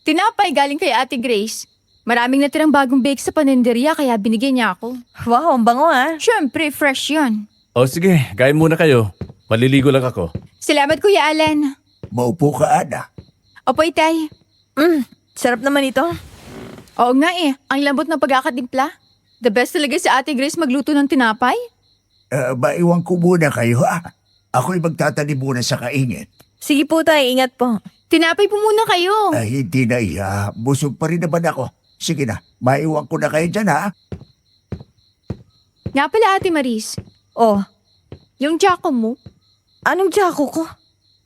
Tinapay galing kay Ate Grace. Maraming natirang bagong bake sa paninderya kaya binigyan niya ako. Wow, ang bango, ha? Siyempre, fresh yun. O sige, kain muna kayo. Maliligo lang ako. Salamat Kuya Alan. Maupo ka, anak. Opo, Itay. Sarap naman ito. Oo nga ang lambot ng pagkakatimpla. The best talaga si Ate Grace magluto ng tinapay. Maiwan ko muna kayo, ha? Ako'y magtatanim muna sa kaingin. Sige po, tay, ingat po. Tinapay po muna kayo. Hindi na iya. Busog pa rin naman ako. Sige na, maiwan ko na kayo dyan, ha? Nga pala Ate Maris, Oh, yung Jaco mo, anong Jaco ko?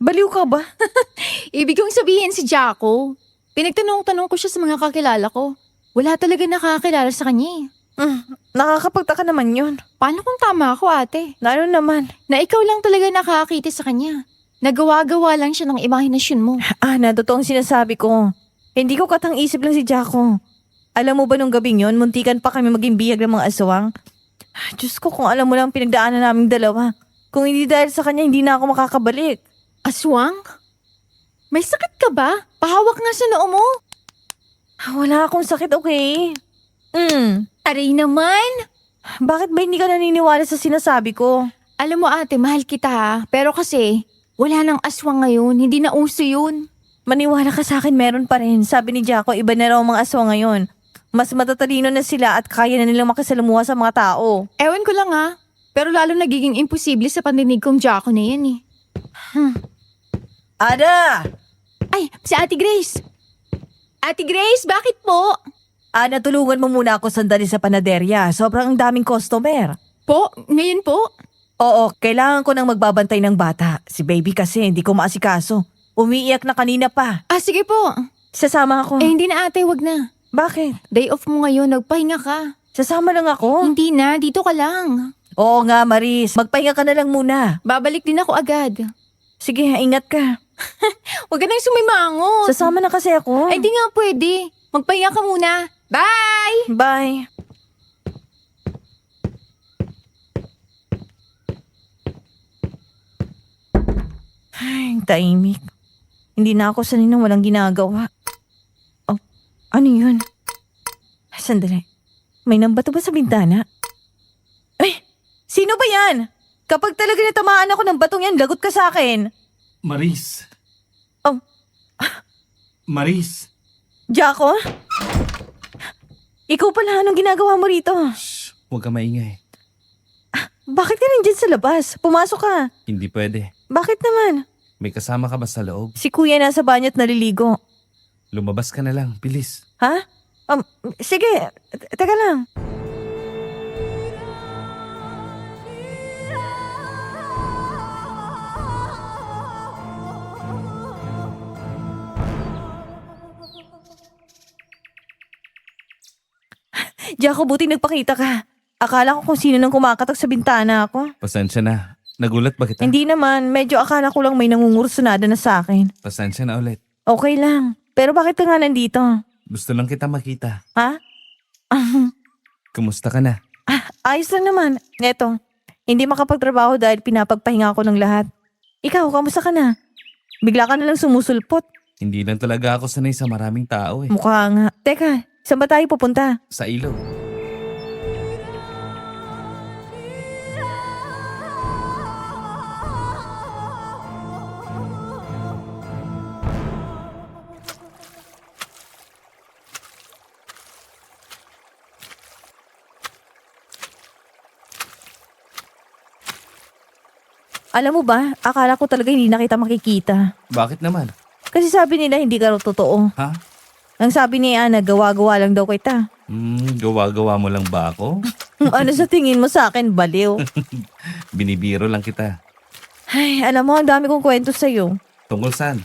Baliw ka ba? ibig kong sabihin si Jaco. Pinagtanong-tanong ko siya sa mga kakilala ko. Wala talaga nakakilala sa kanya Nakakapagtaka naman yun. Paano kung tama ako ate? Lalo naman. Na ikaw lang talaga nakakakita sa kanya. Nagawa-gawa lang siya ng imahinasyon mo. Na totoong sinasabi ko. Hindi ko katang-isip lang si Jaco. Alam mo ba nung gabing yun, muntikan pa kami maging bihag ng mga aswang? Diyos ko, kung alam mo lang pinagdaanan naming dalawa. Kung hindi dahil sa kanya, hindi na ako makakabalik. Aswang? May sakit ka ba? Pahawak nga sa noo mo. Wala akong sakit, okay? Aray naman. Bakit ba hindi ka naniniwala sa sinasabi ko? Alam mo ate, mahal kita ha. Pero kasi, wala nang aswang ngayon. Hindi na uso yun. Maniwala ka sa akin, meron pa rin. Sabi ni Jaco, iba na raw ang mga aswang ngayon. Mas matatalino na sila at kaya na nilang makisalamuha sa mga tao. Ewan ko lang ha. Pero lalo nagiging imposible sa pandinig kong Jaco na yan Ada! Ay, si Ate Grace. Ate Grace, bakit po? Natulungan mo muna ako sandali sa panaderya. Sobrang daming customer. Po, ngayon po? Oo, kailangan ko nang magbabantay ng bata. Si baby kasi hindi ko maasikaso. Umiiyak na kanina pa. Sige po. Sasama ako. Hindi na ate, wag na. Bakit? Day off mo ngayon, nagpahinga ka. Sasama lang ako? Hindi na, dito ka lang. Oo nga, Maris. Magpahinga ka na lang muna. Babalik din ako agad. Sige, ingat ka. Huwag ka nang sumimangot. Sasama na kasi ako. Ay, di nga pwede. Magpahinga ka muna. Bye! Bye. Ay, tahimik. Hindi na ako sanay nang walang ginagawa. Oh, ano yun? Ay, sandali. May nambato ba sa bintana? Ay, sino ba yan? Kapag talaga natamaan ako ng batong yan, lagot ka sa akin. Maris. Oh. Maris. Jaco? Ikaw pala, anong ginagawa mo rito? Shh, huwag ka maingay. Bakit ka nandyan sa labas? Pumasok ka. Hindi pwede. Bakit naman? May kasama ka ba sa loob? Si kuya nasa banyo at naliligo. Lumabas ka na lang, bilis. Ha? Sige. Teka lang. Jaco, buti nagpakita ka. Akala ko kung sino nang kumakatok sa bintana ako. Pasensya na. Nagulat ba kita? Hindi naman, medyo akala ko lang may nangungursunada na sa akin. Pasensya na ulit. Okay lang. Pero bakit ka nga nandito? Gusto lang kita makita. Ha? Kumusta ka na? Ayos lang naman. Eto, hindi makapagtrabaho dahil pinapagpahinga ko ng lahat. Ikaw, kamusta ka na? Bigla ka na lang sumusulpot. Hindi lang talaga ako sanay sa maraming tao eh. Mukha nga. Teka, saan ba tayo pupunta? Sa ilog. Alam mo ba, akala ko talaga hindi na kita makikita. Bakit naman? Kasi sabi nila hindi ka raw totoo. Ha? Ang sabi ni Ana, gawa-gawa lang daw kita. Gawa-gawa mo lang ba ako? Ano sa tingin mo sa akin, baliw? Binibiro lang kita. Ay, alam mo, ang dami kong kwento sa'yo. Tungkol saan?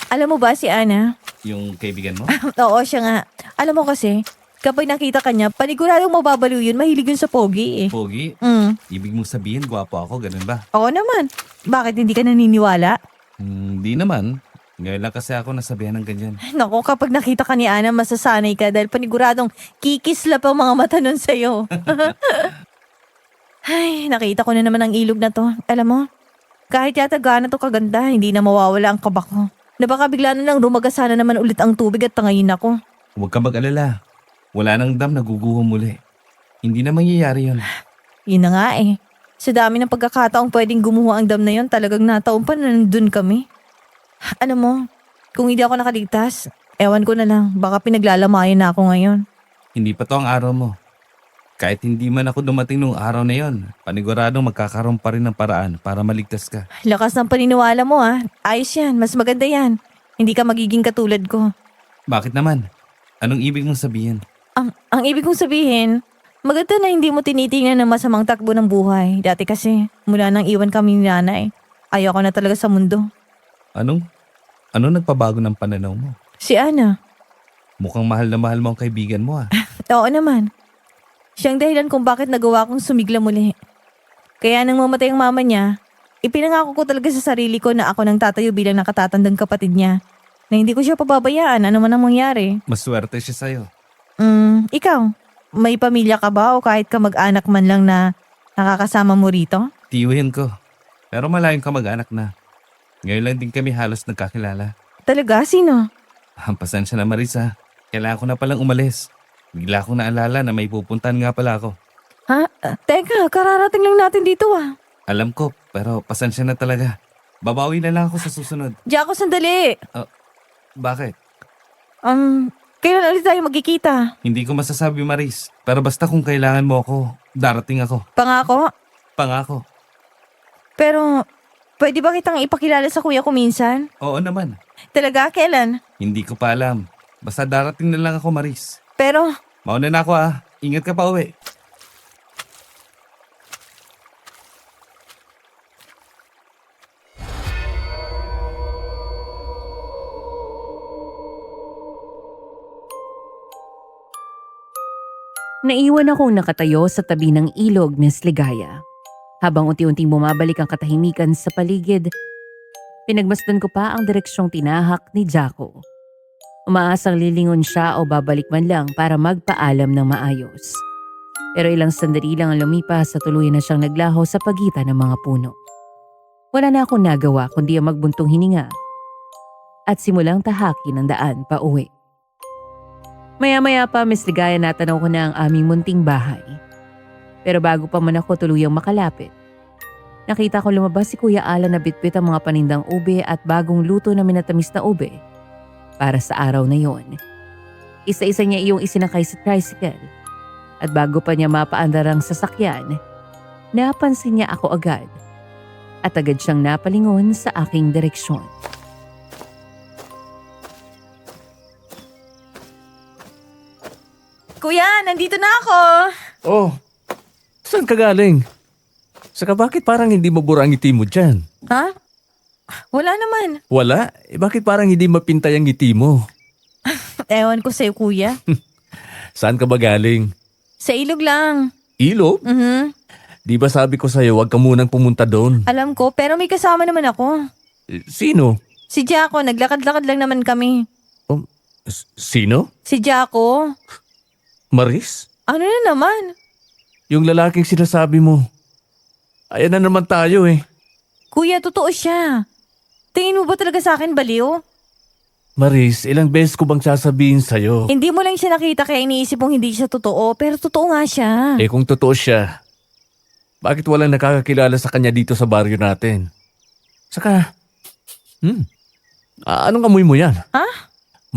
Alam mo ba si Ana? Yung kaibigan mo? Oo, siya nga. Alam mo kasi, kapag nakita ka niya, paniguradong mababaliw yun, mahilig yun sa pogi eh. Pogi? Ibig mong sabihin, gwapo ako, ganun ba? Oo naman. Bakit hindi ka naniniwala? Hindi naman. Ngayon lang kasi ako nasabihan ng ganyan. Naku, kapag nakita ka ni Ana, masasanay ka dahil paniguradong kikislap ang mga mata nun sa'yo. Ay, nakita ko na naman ang ilog na to. Alam mo, kahit yata gaano to kaganda, hindi na mawawala ang kabak ko. Na baka bigla na lang rumagasa na naman ulit ang tubig at tangayin ako. Huwag ka mag-alala. Wala nang dam naguguho muli. Hindi na mangyayari yun. Yun na nga eh. Sa dami ng pagkakataong pwedeng gumuho ang dam na yun, talagang nataon pa na nandun kami. Alam mo, kung hindi ako nakaligtas, ewan ko na lang, baka pinaglalamayan na ako ngayon. Hindi pa to ang araw mo. Kahit hindi man ako dumating nung araw na yon, paniguradong magkakaroon pa rin ng paraan para maligtas ka. Lakas ng paniniwala mo ah. Ayos yan, mas maganda yan. Hindi ka magiging katulad ko. Bakit naman? Anong ibig mong sabihin? Ang ibig kong sabihin, maganda na hindi mo tinitingnan ng masamang takbo ng buhay. Dati kasi, mula nang iwan kami ni nanay, ayoko na talaga sa mundo. Anong nagpabago ng pananaw mo? Si Ana. Mukhang mahal na mahal mo ang kaibigan mo ah. Oo naman. Siyang dahilan kung bakit nagawa kong sumigla muli. Kaya nang mamatay ang mama niya, ipinangako ko talaga sa sarili ko na ako nang tatayo bilang nakatatandang kapatid niya. Na hindi ko siya pababayaan, ano man ang mangyari. Maswerte siya sa'yo. Ikaw, may pamilya ka ba o kahit ka mag-anak man lang na nakakasama mo rito? Tiyuhin ko. Pero malayong ka mag-anak na. Ngayon lang din kami halos nagkakilala. Talaga? Sino? Pasensya na Marisa. Kailangan ko na palang umalis. Bigla akong naalala na may pupuntahan nga pala ako. Ha? Teka, kararating lang natin dito ah. Alam ko, pero pasensya na talaga. Babawi na lang ako sa susunod. Jaco, sandali. Bakit? Kailan ulit tayo magkikita? Hindi ko masasabi Maris. Pero basta kung kailangan mo ako, darating ako. Pangako? Pangako. Pero, pwede ba kitang ipakilala sa kuya ko minsan? Oo naman. Talaga, kailan? Hindi ko pa alam. Basta darating na lang ako Maris. Pero, Mauna na ako Ingat ka pa uwi. Naiwan akong nakatayo sa tabi ng ilog, Miss Ligaya. Habang unti-unting bumabalik ang katahimikan sa paligid, pinagmasdan ko pa ang direksyong tinahak ni Jaco. Umaasang lilingon siya o babalik man lang para magpaalam ng maayos. Pero ilang sandali lang ang lumipas sa tuluyan na siyang naglaho sa pagitan ng mga puno. Wala na akong nagawa kundi ang magbuntong hininga at simulang tahakin ang daan pa uwi. Maya-maya pa, Miss Ligaya, natanaw ko na ang aming munting bahay. Pero bago pa man ako tuluyang makalapit, nakita ko lumabas si Kuya Alan na bitbit ang mga panindang ube at bagong luto na minatamis na ube para sa araw na yon. Isa-isa niya iyong isinakay sa tricycle at bago pa niya mapaandar ang sasakyan, napansin niya ako agad at agad siyang napalingon sa aking direksyon. Kuya, nandito na ako! Oh, saan ka galing? Saka bakit parang hindi mabura ang ngiti mo dyan? Ha? Wala naman. Wala? Bakit parang hindi mapintay ang ngiti mo? Ewan ko sa'yo, kuya. Saan ka ba galing? Sa ilog lang. Ilog? Di ba sabi ko sa'yo, huwag ka munang pumunta doon? Alam ko, pero may kasama naman ako. Sino? Si Jaco, naglakad-lakad lang naman kami. Sino? Si Jaco? Maris? Ano na naman? Yung lalaking sinasabi mo. Ayan na naman tayo eh. Kuya, totoo siya. Tingin mo ba talaga sa akin baliw? Maris, ilang beses ko bang sasabihin sa'yo? Hindi mo lang siya nakita kaya iniisip mong hindi siya totoo, pero totoo nga siya. Eh kung totoo siya, bakit walang nakakakilala sa kanya dito sa baryo natin? Saka, anong amoy mo yan? Ha?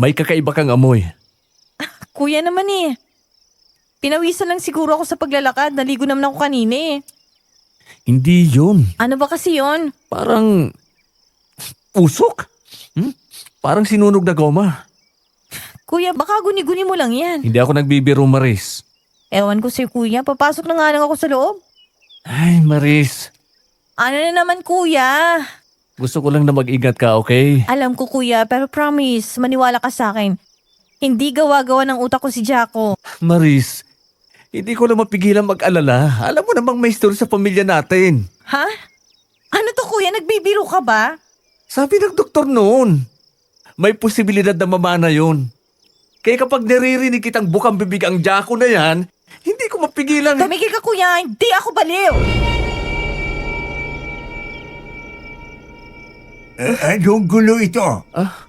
May kakaiba kang amoy. Kuya naman eh. Pinawisan lang siguro ako sa paglalakad. Naligo naman ako kanina eh. Hindi yun. Ano ba kasi yon? Parang usok. Parang sinunog na goma. Kuya, baka guni-guni mo lang yan. Hindi ako nagbibiro, Maris. Ewan ko sa'yo, kuya. Papasok na nga lang ako sa loob. Ay, Maris. Ano na naman, kuya? Gusto ko lang na mag-ingat ka, okay? Alam ko, kuya, pero promise, maniwala ka sa akin. Hindi gawa-gawa ng utak ko si Jaco. Maris, hindi ko lang mapigilan mag-alala. Alam mo namang may story sa pamilya natin. Ha? Ano to, kuya? Nagbibiro ka ba? Sabi ng doktor noon, may posibilidad na mamana yun. Kaya kapag naririnig kitang bukang bibig ang Jaco na yan, hindi ko mapigilan. Tumigil ka, kuya. Hindi ako baliw. Anong gulo ito? Ah?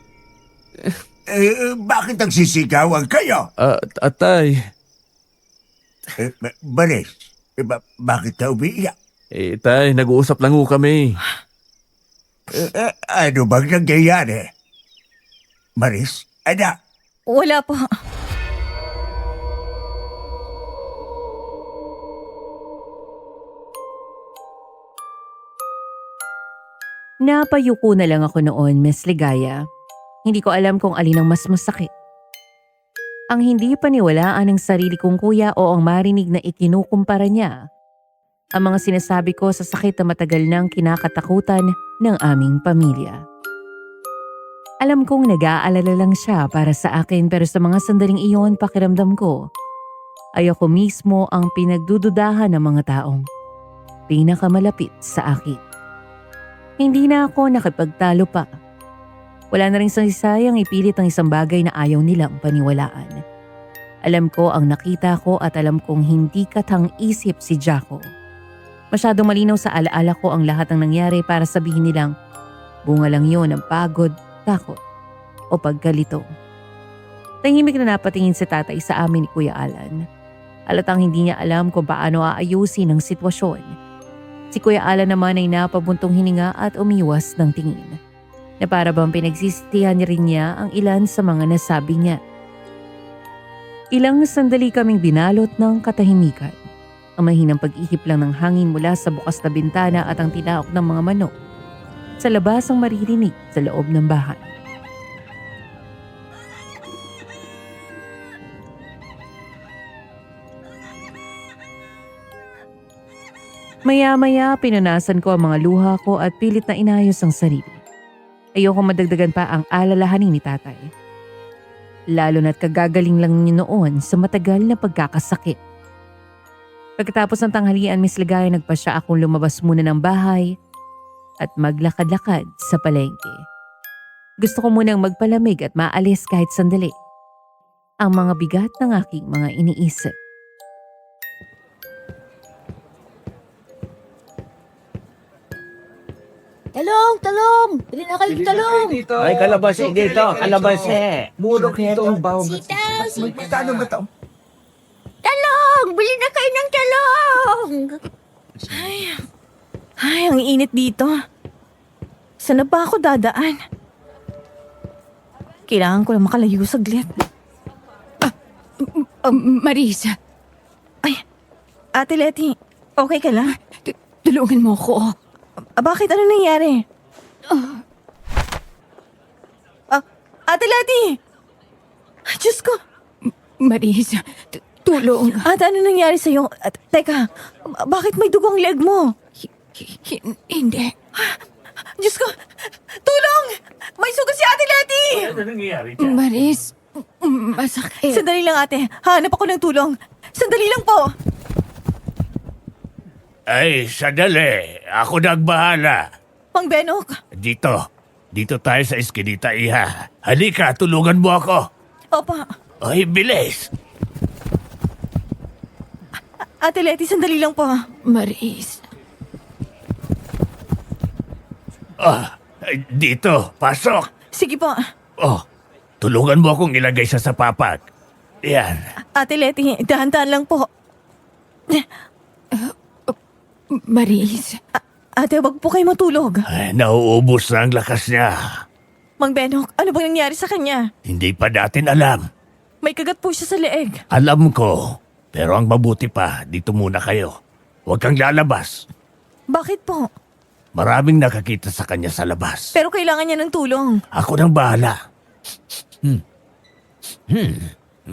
Bakit nagsisigawan kayo? Atay, Maris, bakit na umiiyak? tay, nag-uusap lang ho kami. Ano bang nangyayari? Maris, anak, Wala po. Napayuko na lang ako noon, Miss Ligaya. Hindi ko alam kung alin ang mas masakit. Ang hindi paniwalaan ng sarili kong kuya o ang marinig na ikinukumpara niya. Ang mga sinasabi ko sa sakit na matagal nang kinakatakutan ng aming pamilya. Alam kong nag-aalala lang siya para sa akin pero sa mga sandaling iyon pakiramdam ko ay ako mismo ang pinagdududahan ng mga taong pinakamalapit sa akin. Hindi na ako nakipagtalo pa. Wala na rin sayang ipilit ang isang bagay na ayaw nilang paniwalaan. Alam ko ang nakita ko at alam kong hindi katang-isip si Jaco. Masyadong malinaw sa alaala ko ang lahat ng nangyari para sabihin nilang bunga lang yun ng pagod, takot o pagkalito. Tahimik na napatingin si tatay sa amin ni Kuya Alan. Halatang hindi niya alam kung paano aayusin ang sitwasyon. Si Kuya Alan naman ay napabuntong hininga at umiwas ng tingin. Na para bang pinagsisitihan rin niya ang ilan sa mga nasabi niya. Ilang sandali kaming binalot ng katahimikan. Ang mahinang pag-ihip lang ng hangin mula sa bukas na bintana at ang tinaok ng mga manok. Sa labas ang maririnig sa loob ng bahay. Maya-maya, pinunasan ko ang mga luha ko at pilit na inayos ang sarili. Ayoko madagdagan pa ang alalahanin ni tatay. Lalo na't kagagaling lang niya noon sa matagal na pagkakasakit. Pagkatapos ng tanghalian, Miss Ligaya, nagpasya akong lumabas muna ng bahay at maglakad-lakad sa palengke. Gusto ko munang magpalamig at maalis kahit sandali ang mga bigat ng aking mga iniisip. Talong! Bili na kayo ng talong! Ay, kalabasi dito, kalabasi. Murok dito ang bawang. Sitaw! Magkano ba ito? Talong! Bili na kayo ng talong! Ay, ang init dito. Saan na ba ako dadaan? Kailangan ko lang makalayo saglit. Maris, Ate Letty, okay ka lang? tulungan mo ako. Bakit? Ano nangyari? Ate Letty! Diyos ko! Maris, tulong. Ate, ano nangyari sa'yo? Teka, bakit may dugo ang leg mo? Hindi. Diyos ko! Tulong! May sugat si Ate Letty! Ano nangyayari Maris, masakit. Sandali lang, ate. Hanap ako ng tulong. Sandali lang po. Ay, sadali. Ako nagbahala. Mang Benok. Dito tayo sa eskinita, iha. Halika, tulungan mo ako. Opa. Ay, bilis. Ate Letty, sandali lang po. Maris, Dito, pasok. Sige po. Tulungan mo akong ilagay siya sa papag. Yan. Ate Letty, dahan-dahan lang po. Maris. Ate, wag po kayo matulog. Ay, nauubos na ang lakas niya. Mang Benok, ano bang nangyari sa kanya? Hindi pa natin alam. May kagat po siya sa leeg. Alam ko. Pero ang mabuti pa, dito muna kayo. Huwag kang lalabas. Bakit po? Maraming nakakita sa kanya sa labas. Pero kailangan niya ng tulong. Ako nang bahala.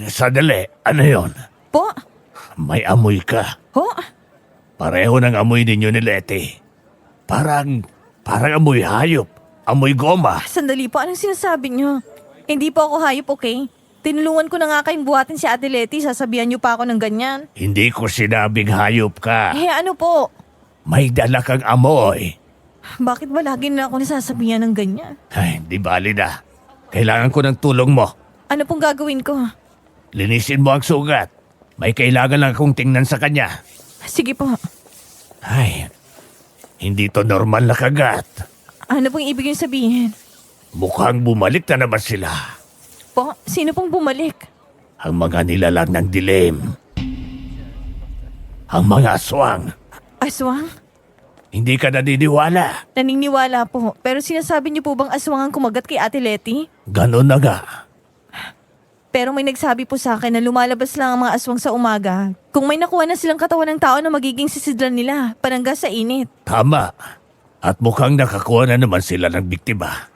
Sadali, ano yon? Po? May amoy ka. Ho? Pareho ng amoy ninyo ni Leti. Parang amoy hayop. Amoy goma. Sandali po, anong sinasabi niyo? Hindi po ako hayop, okay? Tinulungan ko na nga kayong buhatin si Ate Letty, sasabihan niyo pa ako ng ganyan. Hindi ko sinabing hayop ka. Ano po? May dala kang amoy. Bakit ba lagi na ako nasasabihan ng ganyan? Ay, di bali na. Kailangan ko ng tulong mo. Ano pong gagawin ko? Linisin mo ang sugat. May kailangan lang akong tingnan sa kanya. Sige po. Ay, hindi to normal na kagat. Ano pong ibig yung sabihin? Mukhang bumalik na naman sila. Po, sino pong bumalik? Ang mga nilalang ng dilim. Ang mga aswang. Aswang? Hindi ka naniniwala. Naniniwala po. Pero sinasabi niyo po bang aswang ang kumagat kay Ate Letty? Ganon na nga. Pero may nagsabi po sa akin na lumalabas lang ang mga aswang sa umaga. Kung may nakuha na silang katawan ng tao na magiging sisidlan nila, panangga sa init. Tama. At mukhang nakakuha na naman sila ng biktima.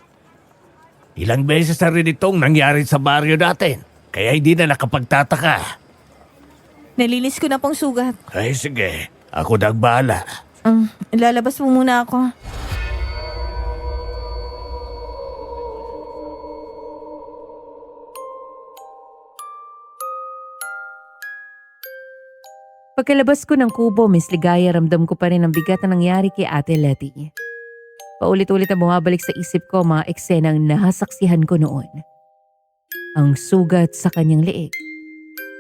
Ilang beses na rin itong nangyari sa baryo natin. Kaya hindi na nakapagtataka. Nalinis ko na pong sugat. Ay sige, ako nagbahala. Lalabas mo muna ako. Pagkalabas ko ng kubo, Miss Ligaya, ramdam ko pa rin ang bigat na nangyari kay Ate Letty. Paulit-ulit na bumabalik sa isip ko mga eksenang nasaksihan ko noon. Ang sugat sa kanyang leeg,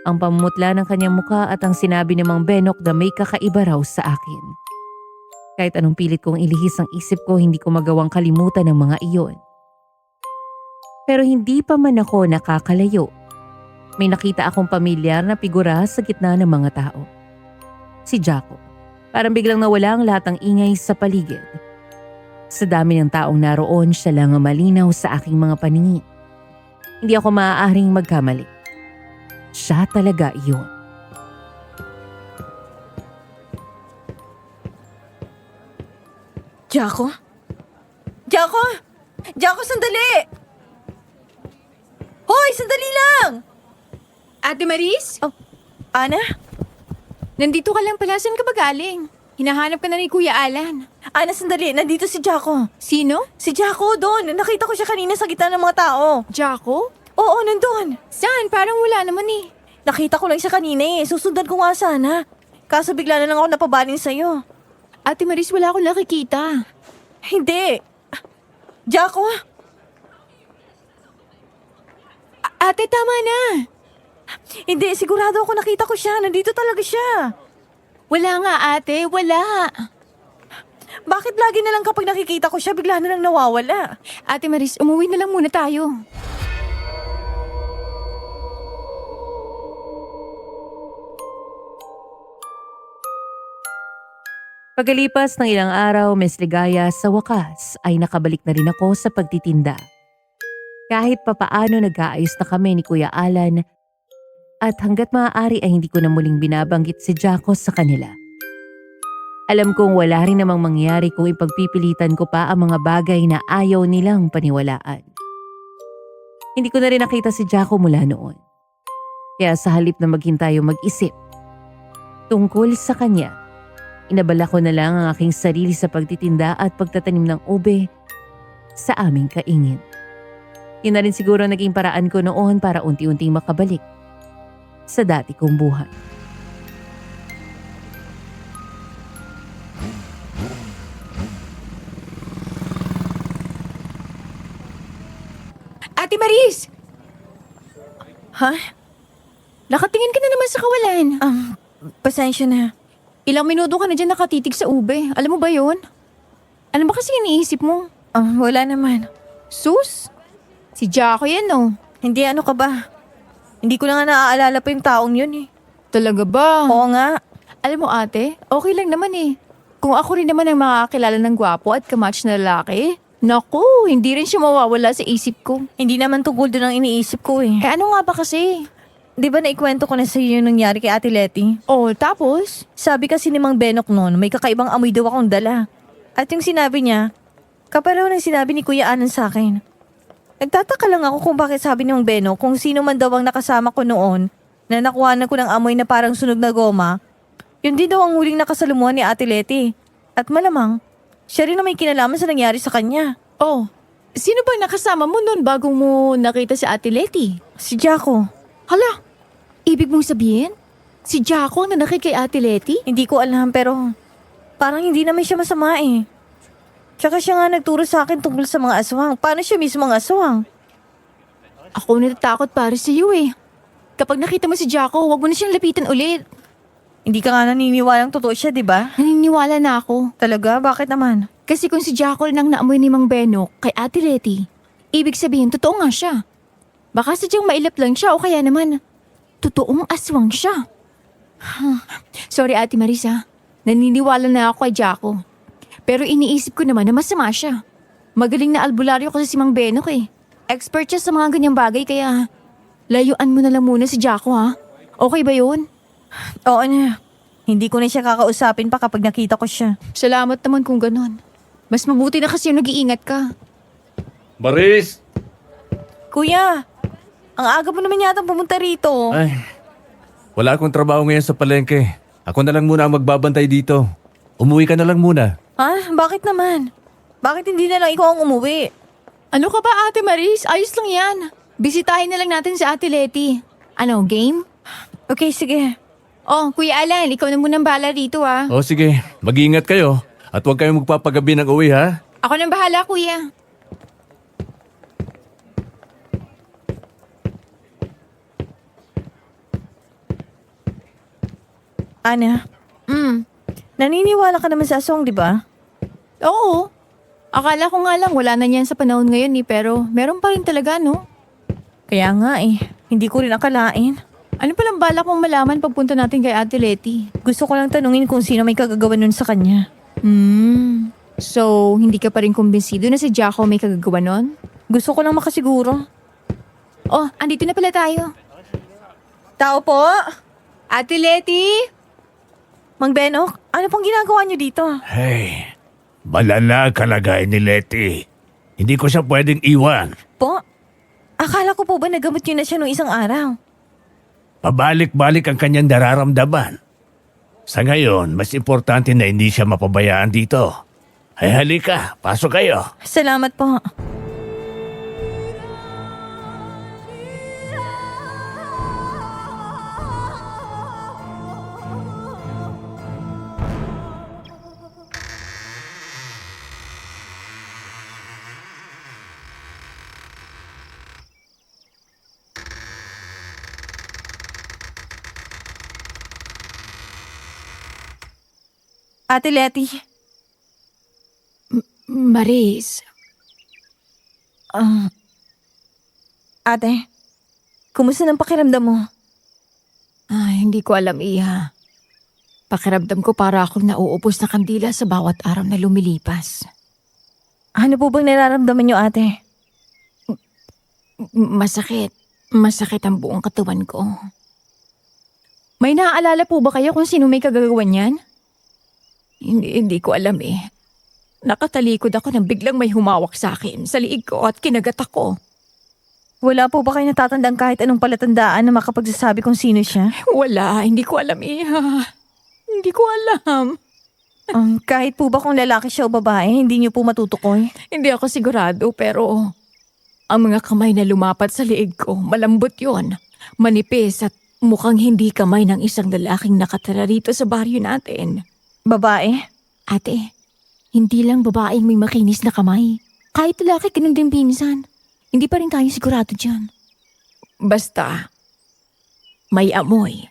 ang pamumutla ng kanyang muka at ang sinabi ni Mang Benok na may kakaiba raw sa akin. Kahit anong pilit kong ilihis ang isip ko, hindi ko magawang kalimutan ang mga iyon. Pero hindi pa man ako nakakalayo. May nakita akong pamilyar na figura sa gitna ng mga tao. Si Jaco. Parang biglang nawala ang lahat ng ingay sa paligid. Sa dami ng taong naroon, siya lang ang malinaw sa aking mga paningin. Hindi ako maaaring magkamali. Siya talaga iyon. Jaco? Jaco! Jaco, sandali! Hoy, sandali lang! Ate Maris? Ana? Nandito ka lang pala. Saan ka ba galing? Hinahanap ka na ni Kuya Alan. Ana, sandali. Nandito si Jaco. Sino? Si Jaco doon. Nakita ko siya kanina sa gitna ng mga tao. Jaco? Oo, nandun. Saan? Parang wala naman eh. Nakita ko lang siya kanina eh. Susundan ko nga sana. Kaso bigla na lang ako napabaling sa'yo. Ate Maris, wala akong nakikita. Hindi. Jaco? Ate, tama na. Hindi, sigurado ako nakita ko siya. Nandito talaga siya. Wala nga ate, wala. Bakit lagi na lang kapag nakikita ko siya, bigla na lang nawawala? Ate Maris, umuwi na lang muna tayo. Pagkalipas ng ilang araw, Miss Ligaya, sa wakas ay nakabalik na rin ako sa pagtitinda. Kahit papaano nag-aayos na kami ni Kuya Alan at hanggat maaari ay hindi ko na muling binabanggit si Jaco sa kanila. Alam kong wala rin namang mangyari kung ipagpipilitan ko pa ang mga bagay na ayaw nilang paniwalaan. Hindi ko na rin nakita si Jaco mula noon. Kaya sa halip na maghintay o mag-isip tungkol sa kanya, inabala ko na lang ang aking sarili sa pagtitinda at pagtatanim ng ube sa aming kaingin. Yun na rin siguro naging paraan ko noon para unti-unting makabalik sa dati kong buhay. Ate Maris! Ha? Nakatingin ka na naman sa kawalan. Pasensya na. Ilang minuto ka na dyan nakatitig sa ube. Alam mo ba yun? Ano ba kasi iniisip mo? Wala naman. Sus? Si Jaco yan oh. Hindi, ano ka ba? Hindi ko na nga naaalala pa yung taong yun eh. Talaga ba? Oo nga. Alam mo ate, okay lang naman eh. Kung ako rin naman ang makakilala ng gwapo at kamatch na lalaki, naku, hindi rin siya mawawala sa isip ko. Hindi naman tungkol doon ang iniisip ko eh. Eh ano nga ba kasi? Di ba naikwento ko na sa iyo yung nangyari kay Ate Letty? Oh, tapos? Sabi kasi ni Mang Benok noon, may kakaibang amoy daw akong dala. At yung sinabi niya, kapalaw ng sinabi ni Kuya Anan sa akin. Nagtataka lang ako kung bakit sabi ni Mang Benok kung sino man daw ang nakasama ko noon na nakuhanan ko ng amoy na parang sunog na goma, yun din daw ang huling nakasalumuhan ni Ate Letty. At malamang, siya rin na may kinalaman sa nangyari sa kanya. Oh, sino ba nakasama mo noon bago mo nakita si Ate Letty? Si Jaco. Hala, ibig mong sabihin? Si Jaco ang nanakit kay Ate Letty? Hindi ko alam pero parang hindi naman siya masama eh. Tsaka siya nga nagturo sa akin tungkol sa mga aswang. Paano siya mismo ang aswang? Ako natatakot para sa iyo eh. Kapag nakita mo si Jaco, huwag mo na siyang lapitan ulit. Hindi ka nga naniniwalang totoo siya, di ba? Naniniwala na ako. Talaga? Bakit naman? Kasi kung si Jaco lang naamoy ni Mang Benok kay Ate Letty, ibig sabihin totoo nga siya. Baka sadyang mailap lang siya o kaya naman, totoong aswang siya. Sorry Ate Marisa, naniniwala na ako kay Jaco. Pero iniisip ko naman na masama siya. Magaling na albularyo kasi si Mang Benok eh. Expert siya sa mga ganyang bagay kaya layuan mo na lang muna si Jaco ha. Okay ba yun? Oo na. Hindi ko na siya kakausapin pa kapag nakita ko siya. Salamat naman kung ganon. Mas mabuti na kasi yung nag-iingat ka. Maris! Kuya, ang aga mo naman yata pumunta rito. Ay, wala akong trabaho ngayon sa palengke. Ako na lang muna ang magbabantay dito. Umuwi ka na lang muna. Ha? Bakit naman? Bakit hindi na lang ikaw ang umuwi? Ano ka ba Ate Maris? Ayos lang yan. Bisitahin na lang natin si Ate Letty. Ano, game? Okay, sige. Oh, Kuya Alan, ikaw na munang bahala rito ha. O sige, mag-iingat kayo. At huwag kayong magpapagabi ng uwi ha. Ako nang bahala, Kuya. Ana, naniniwala ka naman sa aswang, di ba? Oo. Akala ko nga lang wala na niyan sa panahon ngayon eh, pero meron pa rin talaga, no? Kaya nga eh, hindi ko rin akalain. Ano palang balak mong malaman pagpunta natin kay Ate Letty? Gusto ko lang tanungin kung sino may kagagawa nun sa kanya. So, hindi ka pa rin kumbinsido na si Jaco may kagagawa nun? Gusto ko lang makasiguro. Oh, andito na pala tayo. Tao po? Ate Letty! Mang Benok, ano pong ginagawa niyo dito? Hey, malala kalagay ni Letty. Hindi ko siya pwedeng iwan. Po? Akala ko po ba nagamot niyo na siya nung isang araw? Pabalik-balik ang kanyang nararamdaman. Sa ngayon, mas importante na hindi siya mapabayaan dito. Ay halika, pasok kayo. Salamat po. Ate Letty, Maris, ate, kumusta ng pakiramdam mo? hindi ko alam, Iha. Pakiramdam ko para akong nauubos na kandila sa bawat araw na lumilipas. Ano po bang nararamdaman niyo, ate? Masakit. Masakit ang buong katawan ko. May naaalala po ba kayo kung sino may kagagawan yan? Hindi ko alam eh. Nakatalikod ako nang biglang may humawak sa akin sa liig ko at kinagat ako. Wala po ba kayo natatandang kahit anong palatandaan na makapagsasabi kung sino siya? Wala, hindi ko alam, Iha. Hindi ko alam. Kahit po ba kung lalaki siya o babae, hindi niyo po matutukoy? Hindi ako sigurado pero ang mga kamay na lumapat sa liig ko, malambot yon, manipis at mukhang hindi kamay ng isang lalaking nakatira rito sa baryo natin. Babae? Ate, hindi lang babaeng may makinis na kamay. Kahit lalaki, ganun din pinsan. Hindi pa rin tayo sigurado dyan. Basta, may amoy.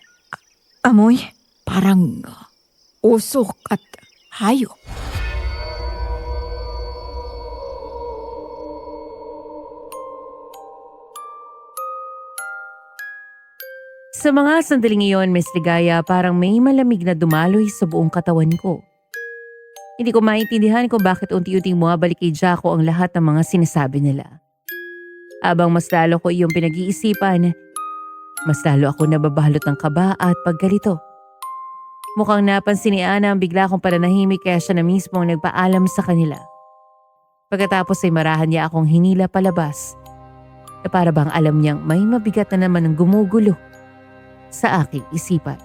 Amoy? Parang usok at hayop. Sa mga sandaling iyon, Miss Ligaya, parang may malamig na dumaloy sa buong katawan ko. Hindi ko maintindihan kung bakit unti-unting bumabalik kay Jaco ang lahat ng mga sinasabi nila. Habang mas lalo ko iyong pinag-iisipan, mas lalo ako nababalot ng kaba at paggalito. Mukhang napansin ni Ana ang bigla kong pananahimik kaya siya na mismo ang nagpaalam sa kanila. Pagkatapos ay marahan niya akong hinila palabas. Na para bang alam niyang may mabigat na naman ang gumugulo sa aking isipan.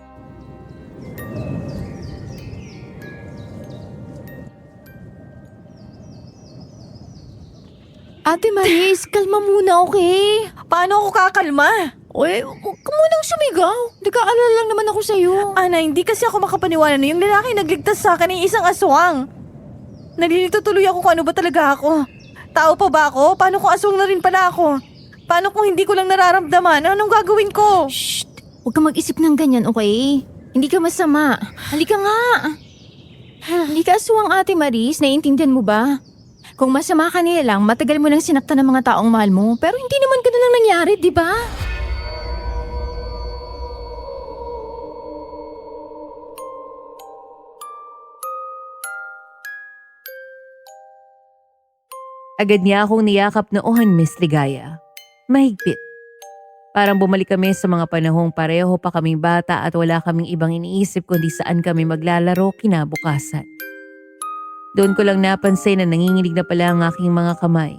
Ate Maris, kalma muna, okay? Paano ako kakalma? Uy, huwag ka munang sumigaw. Nag-aalala lang naman ako sa'yo. Ana, hindi kasi ako makapaniwala na yung lalaki nagligtas sa akin ay isang aswang. Nalilito tuloy ako kung ano ba talaga ako. Tao pa ba ako? Paano kung aswang na rin pala ako? Paano kung hindi ko lang nararamdaman? Anong gagawin ko? Shh! Huwag ka mag-isip ng ganyan, okay? Hindi ka masama. Halika nga. Hindi ka aswang, Ate Maris. Naiintindihan mo ba? Kung masama ka nila lang, matagal mo nang sinaktan ng mga taong mahal mo. Pero hindi naman ganun lang nangyari, di ba? Agad niya akong niyakap noon, Miss Ligaya. Mahigpit. Parang bumalik kami sa mga panahong pareho pa kaming bata at wala kaming ibang iniisip kundi saan kami maglalaro kinabukasan. Doon ko lang napansin na nanginginig na pala ang aking mga kamay.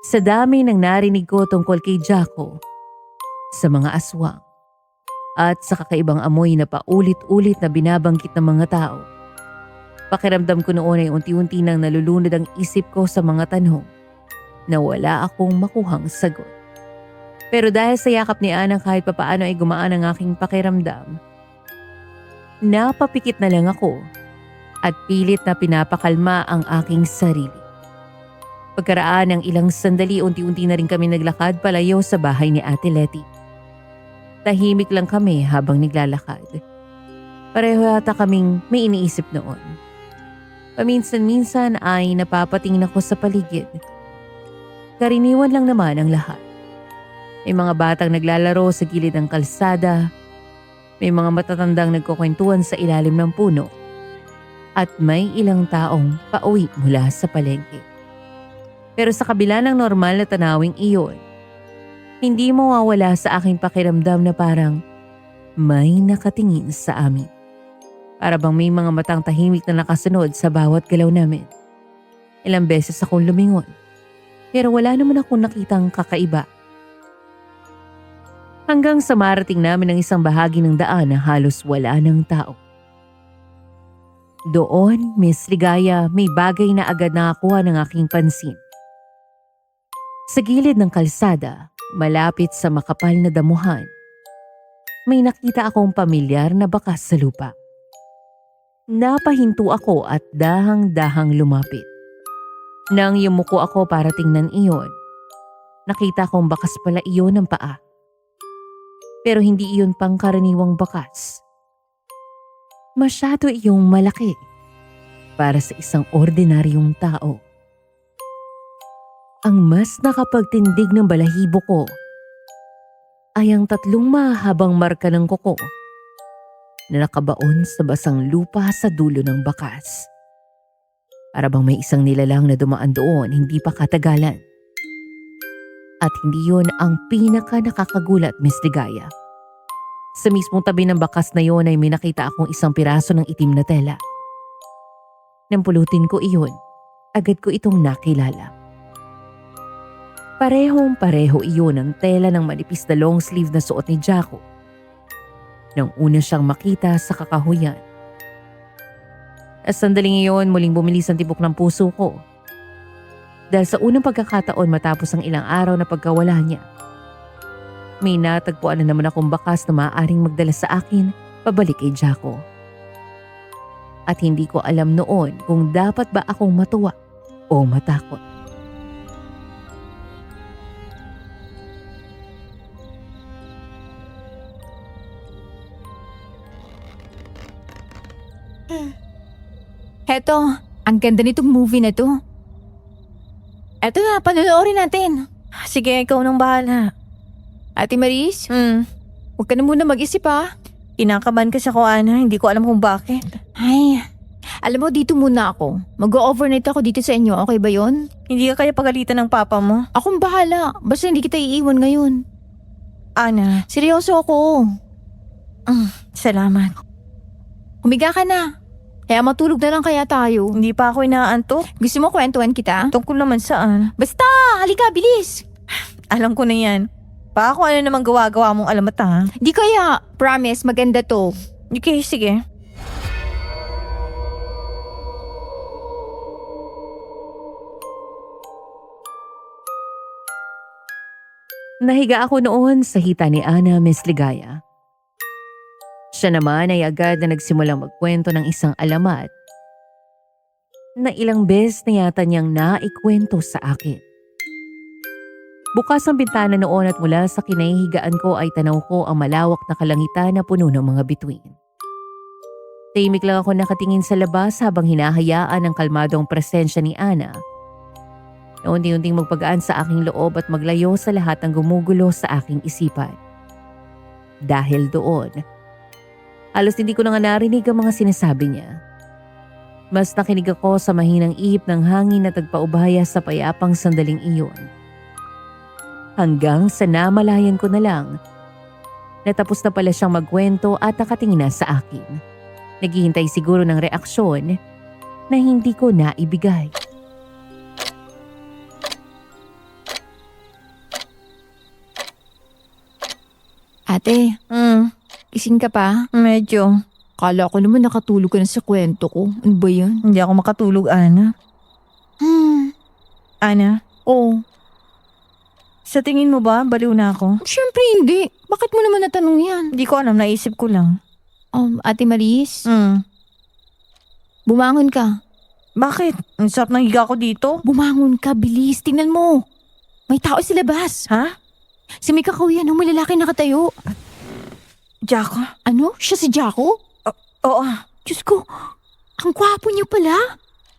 Sa dami ng narinig ko tungkol kay Jaco, sa mga aswang, at sa kakaibang amoy na paulit-ulit na binabanggit ng mga tao. Pakiramdam ko noon ay unti-unti nang nalulunod ang isip ko sa mga tanong na wala akong makuhang sagot. Pero dahil sa yakap ni Ana kahit papaano ay gumaan ang aking pakiramdam, napapikit na lang ako at pilit na pinapakalma ang aking sarili. Pagkaraan ng ilang sandali, unti-unti na rin kami naglakad palayo sa bahay ni Ate Letty. Tahimik lang kami habang naglalakad. Pareho yata kaming may iniisip noon. Paminsan-minsan ay napapatingin ako sa paligid. Karaniwan lang naman ang lahat. May mga batang naglalaro sa gilid ng kalsada. May mga matatandang nagkukwentuhan sa ilalim ng puno. At may ilang taong pauwi mula sa palengke. Pero sa kabila ng normal na tanawing iyon, hindi mawawala sa aking pakiramdam na parang may nakatingin sa amin. Para bang may mga matang tahimik na nakasunod sa bawat galaw namin. Ilang beses akong lumingon, pero wala naman akong nakitang kakaiba. Hanggang sa marating namin ang isang bahagi ng daan na halos wala ng tao. Doon, Miss Ligaya, may bagay na agad nakakuha ng aking pansin. Sa gilid ng kalsada, malapit sa makapal na damuhan, may nakita akong pamilyar na bakas sa lupa. Napahinto ako at dahang-dahang lumapit. Nang yumuko ako para tingnan iyon, nakita kong bakas pala iyon ng paa. Pero hindi iyon pangkaraniwang bakas. Masyado iyong malaki para sa isang ordinaryong tao. Ang mas nakapagtindig ng balahibo ko ay ang 3 mahabang marka ng kuko na nakabaon sa basang lupa sa dulo ng bakas. Para bang may isang nilalang na dumaan doon hindi pa katagalan. At hindi yun ang pinaka nakakagulat, Miss Ligaya. Sa mismong tabi ng bakas na yon ay may nakita akong isang piraso ng itim na tela. Nang pulutin ko iyon, agad ko itong nakilala. Parehong-pareho iyon ang tela ng manipis na long sleeve na suot ni Jaco nang una siyang makita sa kakahuyan. At sandaling iyon muling bumilis ang tibok ng puso ko. Dahil sa unang pagkakataon matapos ang ilang araw na pagkawala niya, may natagpuan na naman akong bakas na maaaring magdala sa akin pabalik kay Jaco. At hindi ko alam noon kung dapat ba akong matuwa o matakot. Heto, ang ganda nitong movie na to. Eto na, panonoorin natin. Sige, ikaw nang bahala. Ate Maris, huwag ka na muna mag-isip ha. Kinakabahan kasi ako, Ana. Hindi ko alam kung bakit. Ay, alam mo, dito muna ako. Mag-overnight ako dito sa inyo, okay ba yon? Hindi ka kaya pagalitan ng papa mo? Akong bahala, basta hindi kita iiwan ngayon. Ana, Seryoso ako. salamat. Humiga ka na. Kaya matulog na lang kaya tayo. Hindi pa ako inaantok. Gusto mo kwentuhan kita? Tungkol naman saan? Basta, halika, bilis. Alam ko na yan. Pa ako ano namang gawa-gawa mong alamat ha? Di kaya, promise, maganda to. Okay, sige. Nahiga ako noon sa hita ni Ana, Miss Ligaya. Siya naman ay agad na nagsimulang magkwento ng isang alamat na ilang beses na yata niyang naikwento sa akin. Bukas ang bintana noon at mula sa kinahihigaan ko ay tanaw ko ang malawak na kalangitan na puno ng mga bituin. Tahimik lang ako nakatingin sa labas habang hinahayaan ang kalmadong presensya ni Ana na unti-unting magpagaan sa aking loob at maglayo sa lahat ng gumugulo sa aking isipan. Dahil doon, halos hindi ko na nga narinig ang mga sinasabi niya. Mas nakinig ako sa mahinang ihip ng hangin na tagpaubaya sa payapang sandaling iyon. Hanggang sa namalayan ko na lang, natapos na pala siyang magkwento at nakatingin na sa akin. Naghihintay siguro ng reaksyon na hindi ko naibigay. Ate, gising ka pa? Medyo. Kala ko naman nakatulog ka na sa kwento ko. Ano ba yan? Hindi ako makatulog, Ana. Ana, Oh, sa tingin mo ba baliw na ako? syempre hindi. Bakit mo naman natanong yan? Hindi ko alam, naisip ko lang. Ate Maris, Hmm. bumangon ka. Bakit? Ang sarap ng higa ko dito. Bumangon ka, bilis. Tingnan mo. May tao sa labas. Ha? Si may kakawian, may lalaki nakatayo. Jaco? Ano? Siya si Jaco? Oo. Diyos ko, ang gwapo niya pala.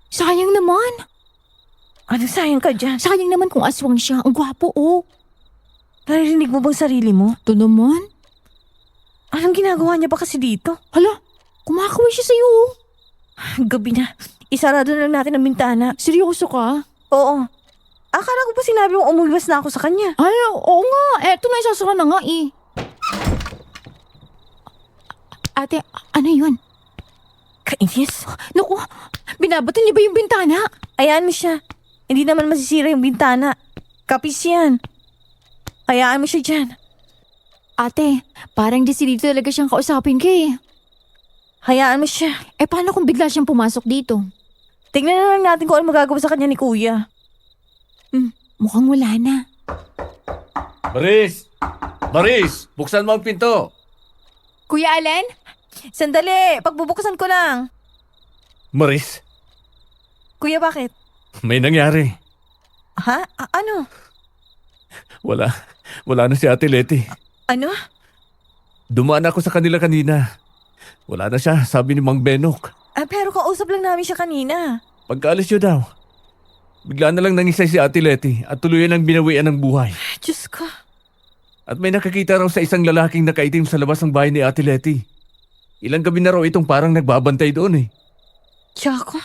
Sayang naman. Ano sayang ka dyan? Sayang naman kung aswang siya. Ang gwapo, oh. Naririnig mo bang sarili mo? Ito naman. Anong ginagawa niya ba kasi dito? Hala, kumakaway siya sa'yo, oh. Gabi na. Isarado na lang natin ang bintana. Seryoso ka? Oo. Akala ko ba sinabi mong umuwiwas na ako sa kanya? Ay, oo nga. Eto na, isasara na nga, eh. Ate, ano yun? Kainis. Naku, binabato niya ba yung bintana? Hayaan mo siya. Hindi naman masisira yung bintana. Kapis yan. Hayaan mo siya dyan. Ate, parang decidido talaga siyang kausapin ka, eh. Hayaan mo siya. Eh paano kung bigla siyang pumasok dito? Tingnan na lang natin kung ano magagawa sa kanya ni Kuya. Mukhang wala na. Maris! Maris! Buksan mo ang pinto! Kuya Allen? Sandali, pagbubuksan ko lang. Maris, Kuya, bakit? may nangyari. Ha? Ano? Wala na si Ate Leti. Ano? Dumaan ako sa kanila kanina. Wala na siya, sabi ni Mang Benok. Pero kausap lang namin siya kanina. Pagkaalis niyo daw, bigla na lang nangisay si Ate Leti at tuluyan ang binawian ng buhay. Diyos ko. At may nakakita raw sa isang lalaking nakaitim sa labas ng bahay ni Ate Leti. Ilang gabi na raw itong parang nagbabantay doon eh. Jaco?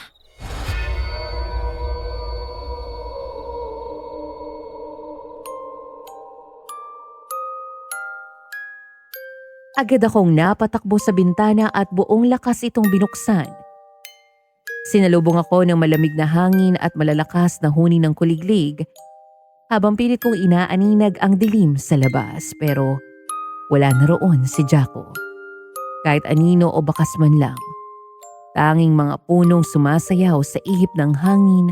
Agad akong napatakbo sa bintana at buong lakas itong binuksan. Sinalubong ako ng malamig na hangin at malalakas na huni ng kuliglig habang pilit kong inaaninag ang dilim sa labas pero wala na roon si Jaco. Kahit anino o bakas man lang. Tanging mga punong sumasayaw sa ihip ng hangin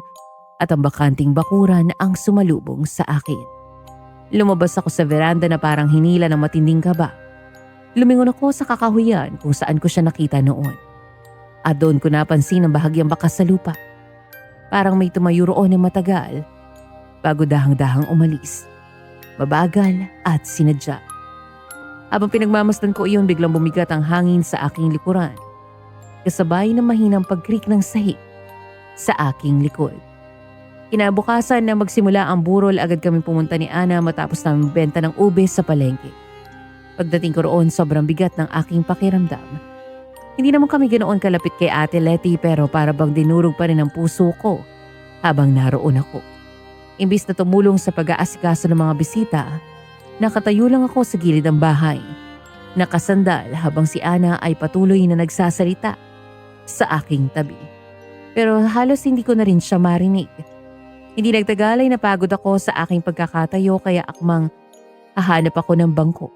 at ang bakanting bakuran ang sumalubong sa akin. Lumabas ako sa veranda na parang hinila ng matinding kaba. Lumingon ako sa kakahuyan kung saan ko siya nakita noon. At doon ko napansin ang bahagyang bakas sa lupa. Parang may tumayo roon ng matagal bago dahang-dahang umalis. Mabagal at sinadya. Habang pinagmamasdan ko iyon, biglang bumigat ang hangin sa aking likuran. Kasabay ng mahinang pagkrik ng sahig sa aking likod. Kinabukasan na magsimula ang burol, agad kaming pumunta ni Ana matapos namin benta ng ube sa palengke. Pagdating ko roon, sobrang bigat ng aking pakiramdam. Hindi naman kami ganoon kalapit kay Ate Leti pero para bang dinurog pa rin ang puso ko habang naroon ako. Imbis na tumulong sa pag-aasikaso ng mga bisita, nakatayo lang ako sa gilid ng bahay. Nakasandal habang si Ana ay patuloy na nagsasalita sa aking tabi. Pero halos hindi ko na rin siya marinig. Hindi nagtagal ay napagod ako sa aking pagkakatayo kaya akmang hahanap ako ng bangko.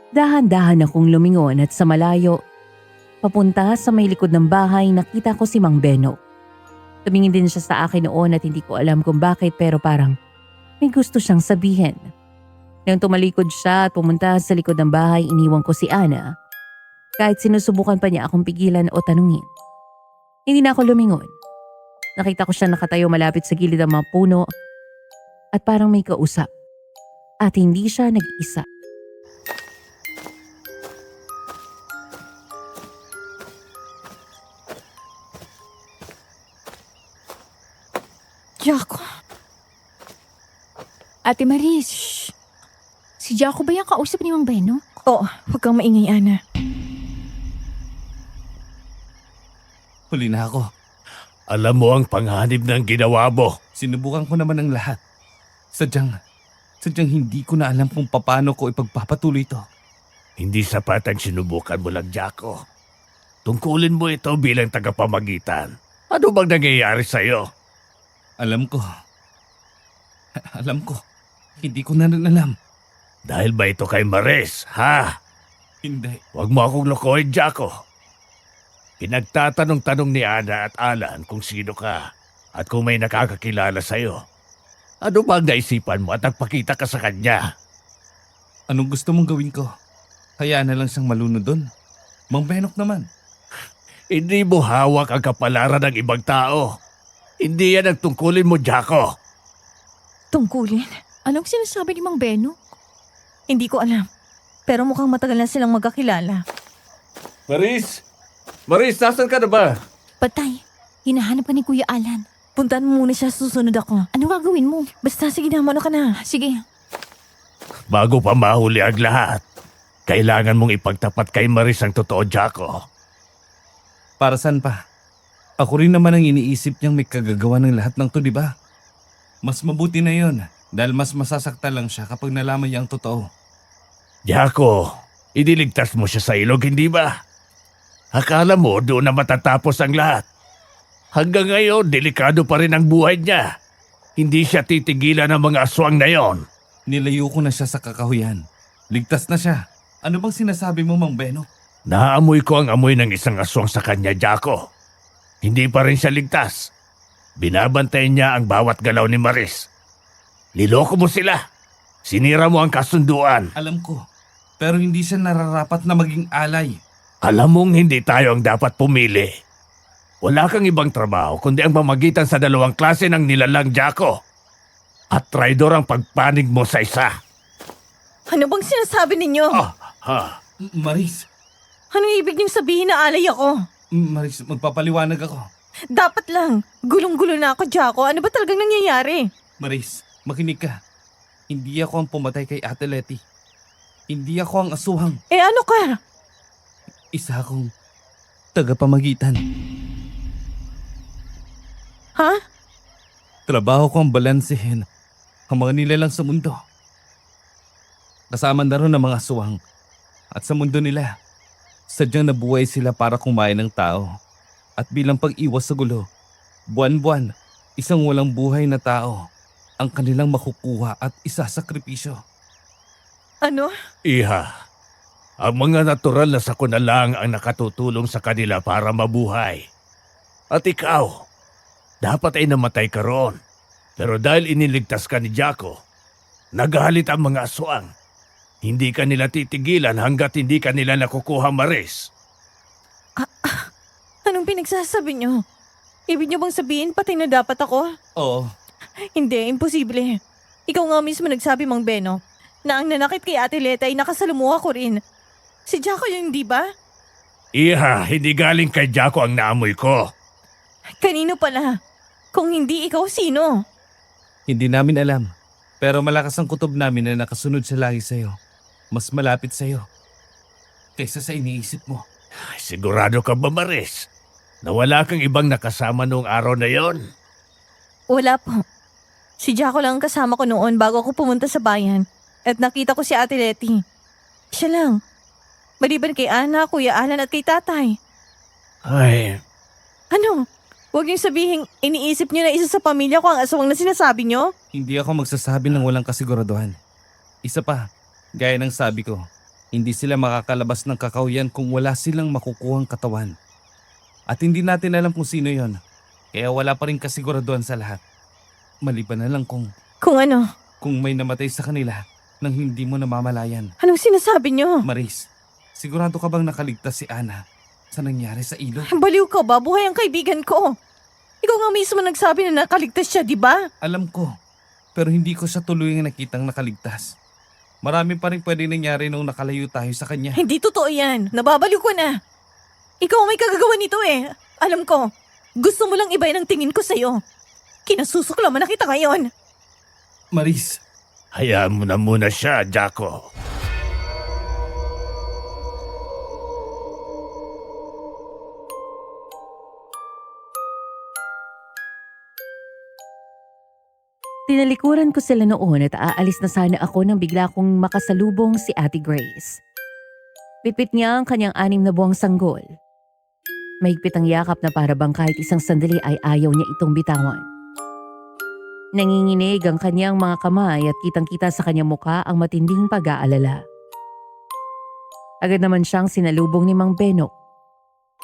Dahan-dahan akong lumingon at sa malayo, papunta sa may likod ng bahay, nakita ko si Mang Benok. Tumingin din siya sa akin noon at hindi ko alam kung bakit pero parang may gusto siyang sabihin. Nang tumalikod siya at pumunta sa likod ng bahay, iniwan ko si Ana. Kahit sinusubukan pa niya akong pigilan o tanungin. Hindi na ako lumingon. Nakita ko siya nakatayo malapit sa gilid ng mga puno at parang may kausap. At hindi siya nag-isa. Jaco? Ate Maris, si Jaco ba yung kausap ni Mang Beno? Oo, huwag kang maingay, Ana. Huli na ako. Alam mo ang panghanib ng ginawa mo. Sinubukan ko naman ang lahat. Sadyang hindi ko na alam kung paano ko ipagpapatuloy ito. Hindi sapat ang sinubukan mo lang, Jaco. Tungkulin mo ito bilang tagapamagitan. Ano bang nangyayari sa'yo? Alam ko. Hindi ko na rin alam. Dahil ba ito kay Maris, ha? Hindi. Huwag mo akong lokohin, Jaco. Pinagtatanong-tanong ni Ana at Alan kung sino ka at kung may nakakakilala sa'yo. Ano ba ang naisipan mo at nagpakita ka sa kanya? Anong gusto mong gawin ko? Hayaan na lang siyang malunod doon. Mang Benok naman. Hindi mo hawak ang kapalaran ng ibang tao. Hindi yan ang tungkulin mo, Jaco. Tungkulin? Anong sinasabi ni Mang Beno? Hindi ko alam. Pero mukhang matagal na silang magkakilala. Maris! Maris, nasan ka na ba? Patay, hinahanap ka ni Kuya Alan. Puntahan mo muna siya, susunod ako. Ano gagawin mo? Basta sige na, mano ka na. Sige, Bago pa mahuli ang lahat, kailangan mong ipagtapat kay Maris ang totoo, Jaco. Para saan pa? Ako rin naman ang iniisip niyang may kagagawa ng lahat ng to, di ba? Mas mabuti na yon dahil mas masasaktan lang siya kapag nalaman niya ang totoo. Jaco, iniligtas mo siya sa ilog, hindi ba? Akala mo doon na matatapos ang lahat. Hanggang ngayon, delikado pa rin ang buhay niya. Hindi siya titigilan ng mga aswang na yon. Nilayo ko na siya sa kakahuyan. Ligtas na siya. Ano bang sinasabi mo, Mang Beno? Naamoy ko ang amoy ng isang aswang sa kanya, Jaco. Hindi pa rin siya ligtas. Binabantayan niya ang bawat galaw ni Maris. Niloko mo sila. Sinira mo ang kasunduan. Alam ko, pero hindi siya nararapat na maging alay. Alam mong hindi tayo ang dapat pumili. Wala kang ibang trabaho kundi ang pamagitan sa dalawang klase ng nilalang, Jaco. At traidor ang pagpanig mo sa isa. Ano bang sinasabi ninyo? Maris, Anong ibig niyong sabihin na alay ako? Maris, magpapaliwanag ako. Dapat lang. Gulong-gulo na ako, Jaco. Ano ba talagang nangyayari? Maris, makinig ka. Hindi ako ang pumatay kay Ate Letty. Hindi ako ang asuhang. Eh ano ka? Isa akong tagapamagitan. Ha? Trabaho ko ang balansehin ang mga nilalang sa mundo. Kasama na rin ang mga aswang. At sa mundo nila, sadyang nabuhay sila para kumain ng tao. At bilang pag-iwas sa gulo, buwan-buwan, isang walang buhay na tao ang kanilang makukuha at isasakripisyo. Ano? Iha, ang mga natural na sakuna lang ang nakatutulong sa kanila para mabuhay. At ikaw, dapat ay namatay ka roon. Pero dahil iniligtas ka ni Jaco, nagalit ang mga aswang. Hindi ka nila titigilan hanggat hindi ka nila nakukuha, Maris. Anong pinagsasabi niyo? Ibig niyo bang sabihin patay na dapat ako? Oo, Hindi, imposible. Ikaw nga mismo nagsabi, Mang Beno, na ang nanakit kay Ate Leta ay nakasalumuha ko rin. Si Jaco yun, di ba? Iha, hindi galing kay Jaco ang naamoy ko. Kanino pala? Kung hindi ikaw, sino? hindi namin alam. Pero malakas ang kutob namin na nakasunod siya lagi sa'yo. Mas malapit sa'yo. Kaysa sa iniisip mo. Ay, sigurado ka ba, Maris? Na wala kang ibang nakasama noong araw na yon? Wala po. Si Jaco lang ang kasama ko noon bago ako pumunta sa bayan. At nakita ko si Ate Letty. Siya lang. Maliban kay Ana, Kuya Alan at kay Tatay. Ay, Ano? Huwag niyong sabihin, iniisip niyo na isa sa pamilya ko ang aswang na sinasabi niyo? Hindi ako magsasabi ng walang kasiguraduhan. Isa pa, gaya ng sabi ko, hindi sila makakalabas ng kakauyan kung wala silang makukuhang katawan. At hindi natin alam kung sino yon. Kaya wala pa rin kasiguraduhan sa lahat. Maliban na lang kung Kung ano? may namatay sa kanila nang hindi mo namamalayan. Anong sinasabi niyo? Maris, sigurado ka bang nakaligtas si Ana sa nangyari sa ilog? Baliw ka ba? Buhay ang kaibigan ko. Ikaw nga mismo nagsabi na nakaligtas siya, di ba? Alam ko, pero hindi ko siya tuluyang nakitang nakaligtas. Marami pa rin pwede nangyari nung nakalayo tayo sa kanya. Hindi totoo yan. Nababaliw ko na. Ikaw ang may kagagawa nito eh. Alam ko. Gusto mo lang ibayin ang tingin ko sa'yo. Kinasusuklaman na kita ngayon. Maris, hayaan mo na muna siya, Jaco. Tinalikuran ko sila noon at aalis na sana ako nang bigla kong makasalubong si Ate Grace. Pitpit niya ang kanyang 6 na buwang sanggol. Mahigpit ang yakap na para bang kahit isang sandali ay ayaw niya itong bitawan. Nanginginig ang kanyang mga kamay at kitang-kita sa kanyang muka ang matinding pag-aalala. Agad naman siyang sinalubong ni Mang Benok.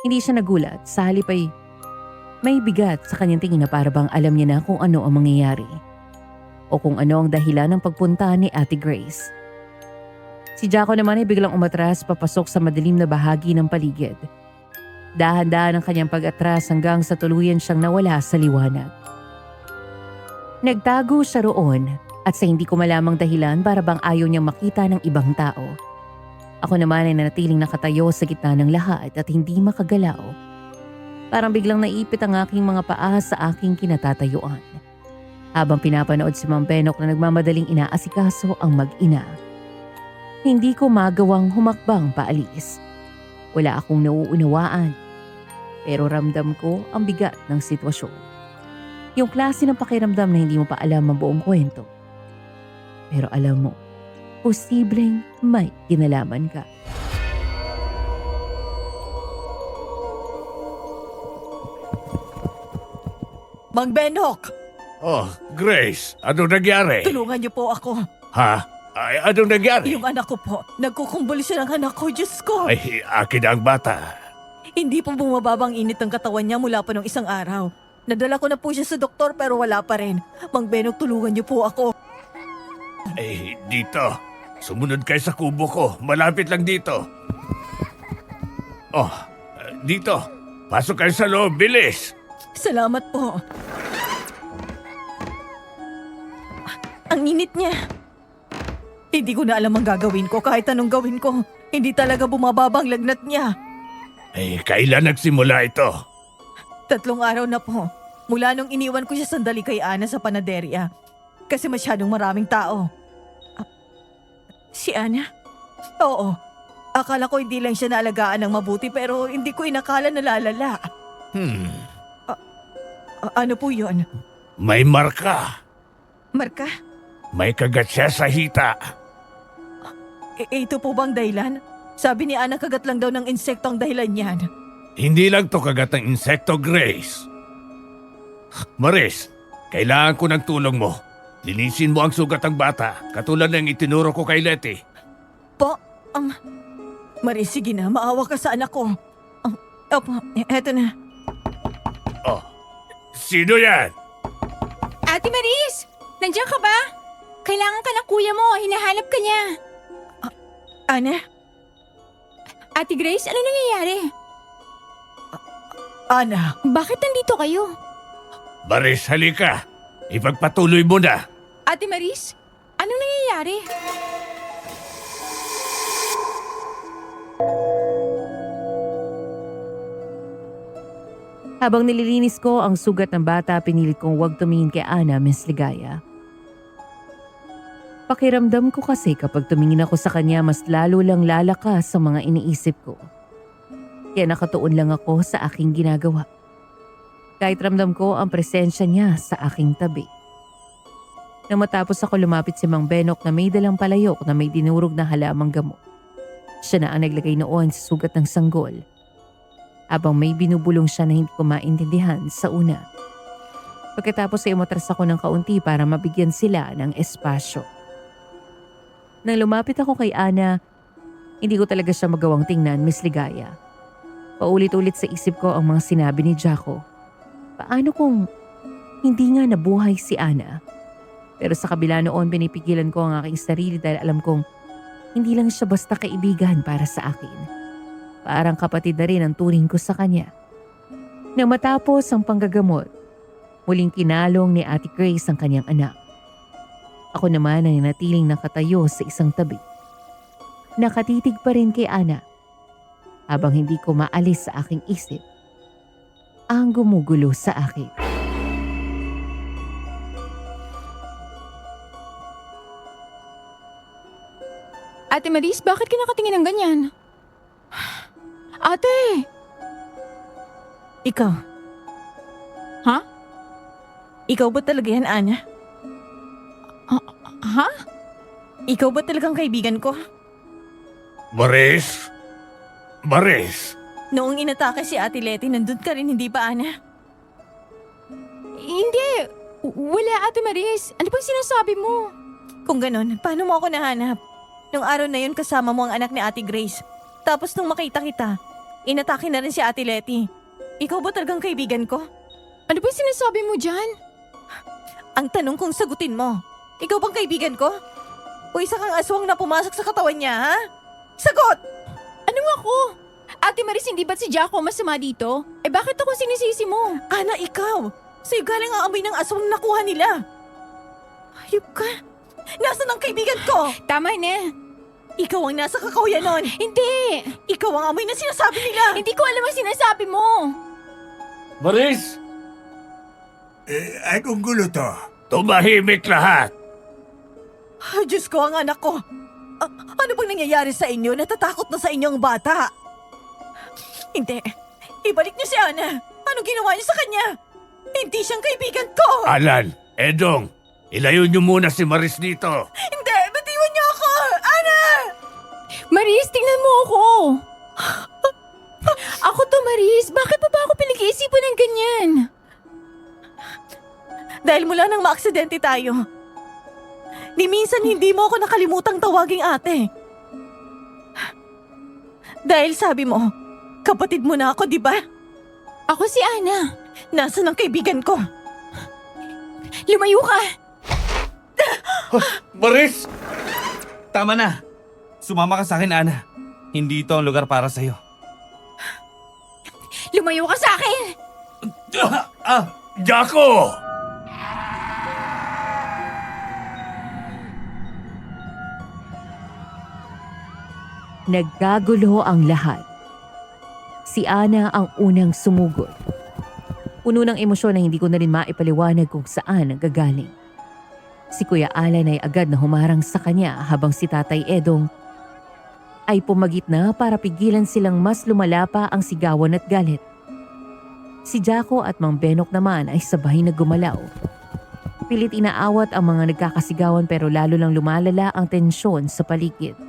Hindi siya nagulat, sa halip ay may bigat sa kanyang tingin na para bang alam niya na kung ano ang mangyayari. O kung ano ang dahilan ng pagpunta ni Ate Grace. Si Jaco naman ay biglang umatras papasok sa madilim na bahagi ng paligid. Dahan-dahan ang kanyang pag-atras hanggang sa tuluyan siyang nawala sa liwanag. Nagtago siya roon at sa hindi ko malamang dahilan para bang ayaw niyang makita ng ibang tao. Ako naman ay nanatiling nakatayo sa gitna ng lahat at hindi makagalaw. Parang biglang naipit ang aking mga paa sa aking kinatatayuan. Habang pinapanood si Mang Benok na nagmamadaling inaasikaso ang mag-ina. Hindi ko magawang humakbang paalis. Wala akong nauunawaan. Pero ramdam ko ang bigat ng sitwasyon. Yung klase ng pakiramdam na hindi mo pa alam ang buong kwento. Pero alam mo, posibleng may kinalaman ka. Mang Benok, Oh, Grace, ano nangyari? tulungan niyo po ako. Ha? Ay, anong nangyari? Yung anak ko po, nagkukumbulsyon ang anak ko, Diyos ko. Ay, akin ang bata. Hindi po bumababang init ng katawan niya mula pa nung isang araw. Nadala ko na po siya sa doktor pero wala pa rin. Mang Benok, tulungan niyo po ako. Eh, dito. Sumunod kayo sa kubo ko. Malapit lang dito. Oh, dito. Pasok kayo sa loob. Bilis. Salamat po. Ang init niya. Hindi ko na alam ang gagawin ko. Kahit anong gawin ko, hindi talaga bumababa ang lagnat niya. Eh, kailan nagsimula ito? 3 araw na po. Mula nung iniwan ko siya sandali kay Ana sa panaderya. Kasi masyadong maraming tao. Si Ana? Oo. Akala ko hindi lang siya naalagaan ng mabuti pero hindi ko inakala na lalala. Ano po yun? May marka. Marka? May kagat siya sa hita. Ito po bang dahilan? Sabi ni Ana kagat lang daw ng insekto ang dahilan niyan. Hindi lang to kagat ng insekto, Grace. Maris, kailangan ko ng tulong mo. Linisin mo ang sugat ng bata, katulad ng itinuro ko kay Letty. Po, Maris, sige na, maawa ka sa anak ko. Opo, eto na. Oh, sino yan? Ate Maris! Nandiyan ka ba? Kailangan ka ng kuya mo. Hinahanap ka niya. Ana? Ate Grace, ano nangyayari? Ana? Bakit nandito kayo? Maris, halika. Ipagpatuloy mo na. Ate Maris, anong nangyayari? Habang nililinis ko ang sugat ng bata, pinilit kong huwag tumingin kay Ana, Miss Ligaya. Pakiramdam ko kasi kapag tumingin ako sa kanya, mas lalo lang lalakas sa mga iniisip ko. Kaya nakatuon lang ako sa aking ginagawa. Kahit ramdam ko ang presensya niya sa aking tabi. Nang matapos ako, lumapit si Mang Benok na may dalang palayok na may dinurog na halamang gamot. Siya na ang naglagay noon sa sugat ng sanggol. Habang may binubulong siya na hindi ko maintindihan sa una. Pagkatapos ay umatras ako ng kaunti para mabigyan sila ng espasyo. Nang lumapit ako kay Ana, hindi ko talaga siya magawang tingnan, Miss Ligaya. Paulit-ulit sa isip ko ang mga sinabi ni Jaco. Paano kung hindi nga nabuhay si Ana? Pero sa kabila noon, pinipigilan ko ang aking sarili dahil alam kong hindi lang siya basta kaibigan para sa akin. Parang kapatid na rin ang turing ko sa kanya. Nang matapos ang panggagamot, muling kinalong ni Ate Grace ang kanyang anak. Ako naman ay natiling nakatayo sa isang tabi. Nakatitig pa rin kay Ana habang hindi ko maalis sa aking isip ang gumugulo sa akin. Ate Maris, bakit ka nakatingin ng ganyan? Ate! Ikaw. Ha? Ikaw ba talaga yan, Ana? Ha? Ikaw ba talagang kaibigan ko? Maris? Maris? Noong inatake si Ate Letty, nandun ka rin, hindi ba, Ana? Hindi. Wala, Ate Maris. Ano bang sinasabi mo? Kung ganon, paano mo ako nahanap? Nung araw na yun, kasama mo ang anak ni Ate Grace. Tapos nung makita kita, inatake na rin si Ate Letty. Ikaw ba talagang kaibigan ko? Ano bang sinasabi mo dyan? Ang tanong kong sagutin mo, ikaw bang kaibigan ko? O isa kang aswang na pumasok sa katawan niya, ha? Sagot! Anong ako? Ate Maris, hindi ba't si Jaco masama dito? Eh bakit ako sinisisi mo? Ana, ikaw! Sa'yo galing ang amoy ng aswang na nakuha nila. Hayop ka! Nasaan ang kaibigan ko? Tama na. Ikaw ang nasa kakahuyan nun. Hindi. Ikaw ang amoy na sinasabi nila. Hindi ko alam ang sinasabi mo. Maris? Anong gulo to? Tumahimik lahat. Ay, Diyos ko, ang anak ko. Ano bang nangyayari sa inyo? Natatakot na sa inyo ang bata. Hindi. Ibalik niyo si Ana. Anong ginawa niyo sa kanya? Hindi siyang kaibigan ko. Alan, Edong, ilayo niyo muna si Maris dito. Hindi, bitiwan niyo ako. Ana! Maris, tingnan mo ako. Ako to, Maris. Bakit pa ba ako pinag-iisipan ng ganyan? Dahil mula nang maaksidente tayo, Ni minsan hindi mo ako nakalimutang tawaging ate. Dahil sabi mo, kapatid mo na ako, di ba? Ako si Ana. Nasaan ang kaibigan ko? Lumayo ka! Maris! Tama na. Sumama ka sa akin, Ana. Hindi ito ang lugar para sa'yo. Lumayo ka sa akin! Jaco! Nagkagulo ang lahat. Si Ana ang unang sumugod. Puno ng emosyon na hindi ko na rin maipaliwanag kung saan ang gagaling. Si Kuya Alan ay agad na humarang sa kanya habang si Tatay Edong ay pumagitna para pigilan silang mas lumala pa ang sigawan at galit. Si Jaco at Mang Benok naman ay sabay na gumalaw. Pilit inaawat ang mga nagkakasigawan pero lalo lang lumalala ang tensyon sa paligid.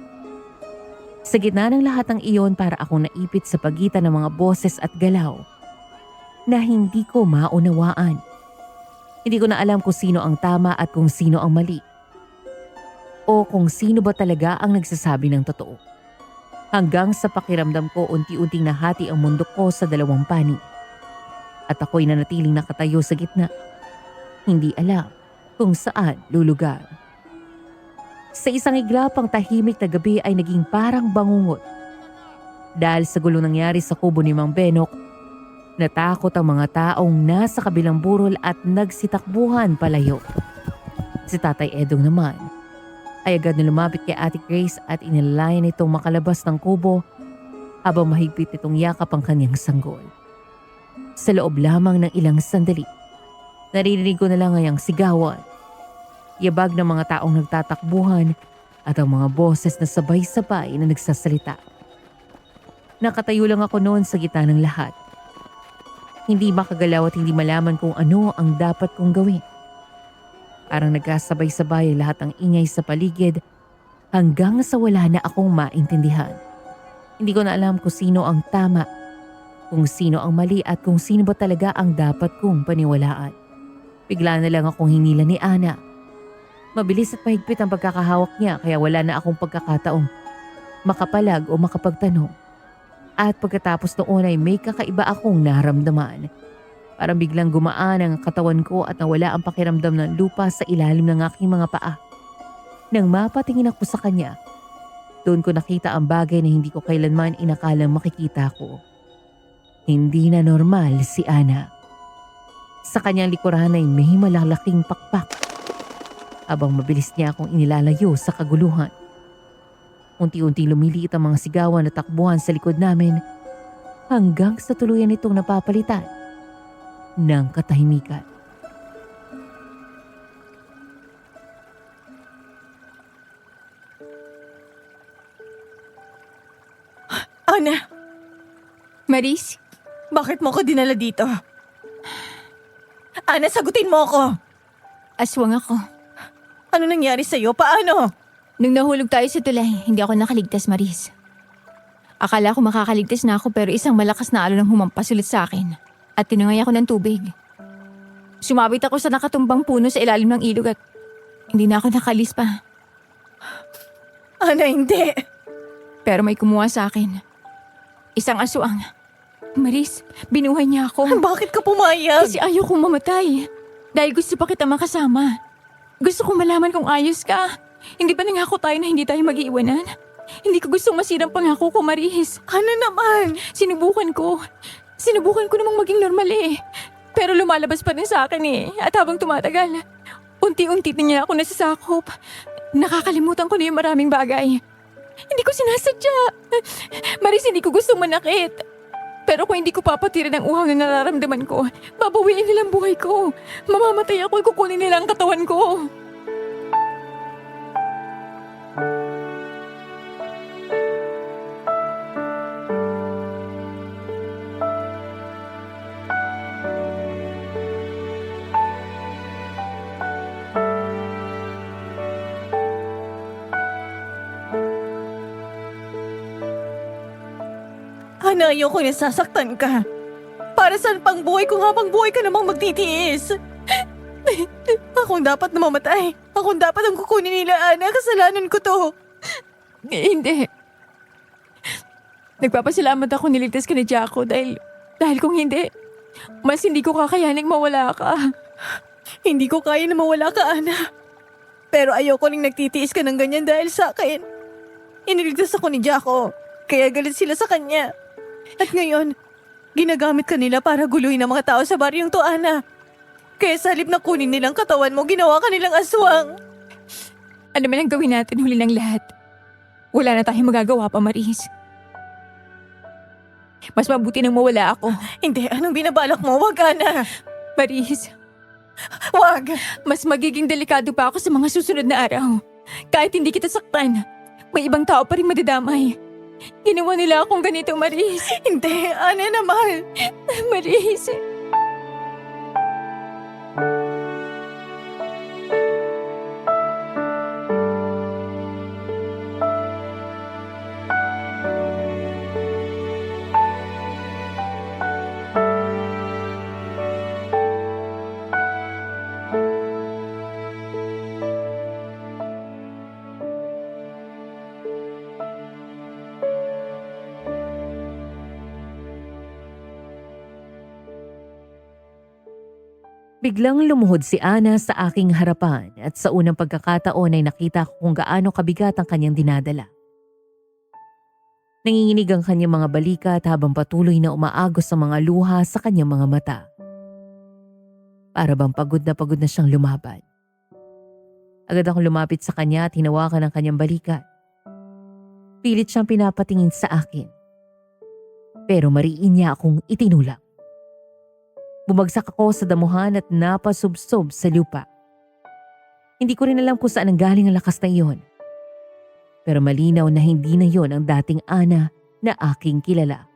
Sa gitna ng lahat ng iyon para akong naipit sa pagitan ng mga boses at galaw na hindi ko maunawaan. Hindi ko na alam kung sino ang tama at kung sino ang mali. O kung sino ba talaga ang nagsasabi ng totoo. Hanggang sa pakiramdam ko unti-unting nahati ang mundo ko sa dalawang panig. At ako'y nanatiling nakatayo sa gitna. Hindi alam kung saan lulugar. Sa isang iglapang tahimik na gabi ay naging parang bangungot. Dahil sa gulong nangyari sa kubo ni Mang Benok, natakot ang mga taong nasa kabilang burol at nagsitakbuhan palayo. Si Tatay Edong naman ay agad na lumapit kay Ate Grace at inilalayan itong makalabas ng kubo habang mahigpit itong yakap ang kanyang sanggol. Sa loob lamang ng ilang sandali, naririnig ko na lang ngayang sigawan, yabag ng mga taong nagtatakbuhan at ang mga boses na sabay-sabay na nagsasalita. Nakatayo lang ako noon sa gitna ng lahat. Hindi makagalaw at hindi malaman kung ano ang dapat kong gawin. Parang nagkasabay-sabay lahat ng ingay sa paligid hanggang sa wala na akong maintindihan. Hindi ko na alam kung sino ang tama, kung sino ang mali at kung sino ba talaga ang dapat kong paniwalaan. Bigla na lang akong hinila ni Ana. Mabilis at mahigpit ang pagkakahawak niya kaya wala na akong pagkakataong makapalag o makapagtanong. At pagkatapos noon ay may kakaiba akong naramdaman. Parang biglang gumaan ang katawan ko at nawala ang pakiramdam ng lupa sa ilalim ng aking mga paa. Nang mapatingin ako sa kanya, doon ko nakita ang bagay na hindi ko kailanman inakalang makikita ko. Hindi na normal si Ana. Sa kanyang likuran ay may malalaking pakpak. Habang mabilis niya akong inilalayo sa kaguluhan. Unti-unti lumiliit ang mga sigawan at takbuhan sa likod namin hanggang sa tuluyan itong napapalitan ng katahimikan. Ana, Maris, bakit mo ko dinala dito? Ana, sagutin mo ako. aswang ako. Ano nangyari sa'yo? Paano? Nung nahulog tayo sa tulay, hindi ako nakaligtas, Maris. Akala ko makakaligtas na ako pero isang malakas na alon ang humampas ulit sa akin at tinangay ako ng tubig. Sumabit ako sa nakatumbang puno sa ilalim ng ilog at hindi na ako nakalis pa. Ana, hindi. Pero may kumuha sa akin. Isang aswang. Maris, binuhay niya ako. Bakit ka pumayag? Kasi ayaw kong mamatay. Dahil gusto pa kita makasama. Gusto kong malaman kung ayos ka. Hindi ba nangako tayo na hindi tayo mag-iiwanan? Hindi ko gustong masirang pangako ko, Maris. Ano naman? Sinubukan ko. Sinubukan ko namang maging normal eh. Pero lumalabas pa rin sa akin eh. At habang tumatagal, unti-unti na niya ako nasasakop. Nakakalimutan ko na yung maraming bagay. Hindi ko sinasadya. Maris, hindi ko gustong manakit. Pero kung hindi ko papatirin ang uhaw na nararamdaman ko, babawiin nilang buhay ko. Mamamatay ako, kukunin nila ang katawan ko. Ana, ayoko nasasaktan ka. Para saan pang buhay kung habang buhay ka namang magtitiis? Ako Akong dapat na mamatay. Akong dapat ang kukunin nila, Ana. Kasalanan ko to. Hindi. Nagpapasalamat ako niligtas ka ni Jaco dahil kung hindi, mas hindi ko kakayaning mawala ka. Hindi ko kaya na mawala ka, Ana. Pero ayoko ring nagtitiis ka ng ganyan dahil sa akin. Iniligtas ako ni Jaco, kaya galit sila sa kanya. At ngayon, ginagamit ka nila para guluhin ang mga tao sa baryong to, Ana. Kaya sa halip na kunin nilang katawan mo, ginawa ka nilang aswang. Ano man ang gawin natin huli ng lahat, wala na tayong magagawa pa, Maris. Mas mabuti nang mawala ako. Hindi, anong binabalak mo? Wag, Ana. Maris, Wag. mas magiging delikado pa ako sa mga susunod na araw. Kahit hindi kita saktan, may ibang tao pa rin madadamay. Ginawa nila akong ganito, Maris. Hindi, Ana naman. Maris. Biglang lumuhod si Ana sa aking harapan at sa unang pagkakataon ay nakita ko kung gaano kabigat ang kanyang dinadala. Nanginginig ang kanyang mga balikat habang patuloy na umaagos ang mga luha sa kanyang mga mata. Para bang pagod na siyang lumaban. Agad akong lumapit sa kanya at hinawakan ang kanyang balikat. Pilit siyang pinapatingin sa akin. Pero mariin niya akong itinulak. Bumagsak ako sa damuhan at napasubsob sa lupa. Hindi ko rin alam kung saan ang galing ang lakas na iyon. Pero malinaw na hindi na yon ang dating Ana na aking kilala.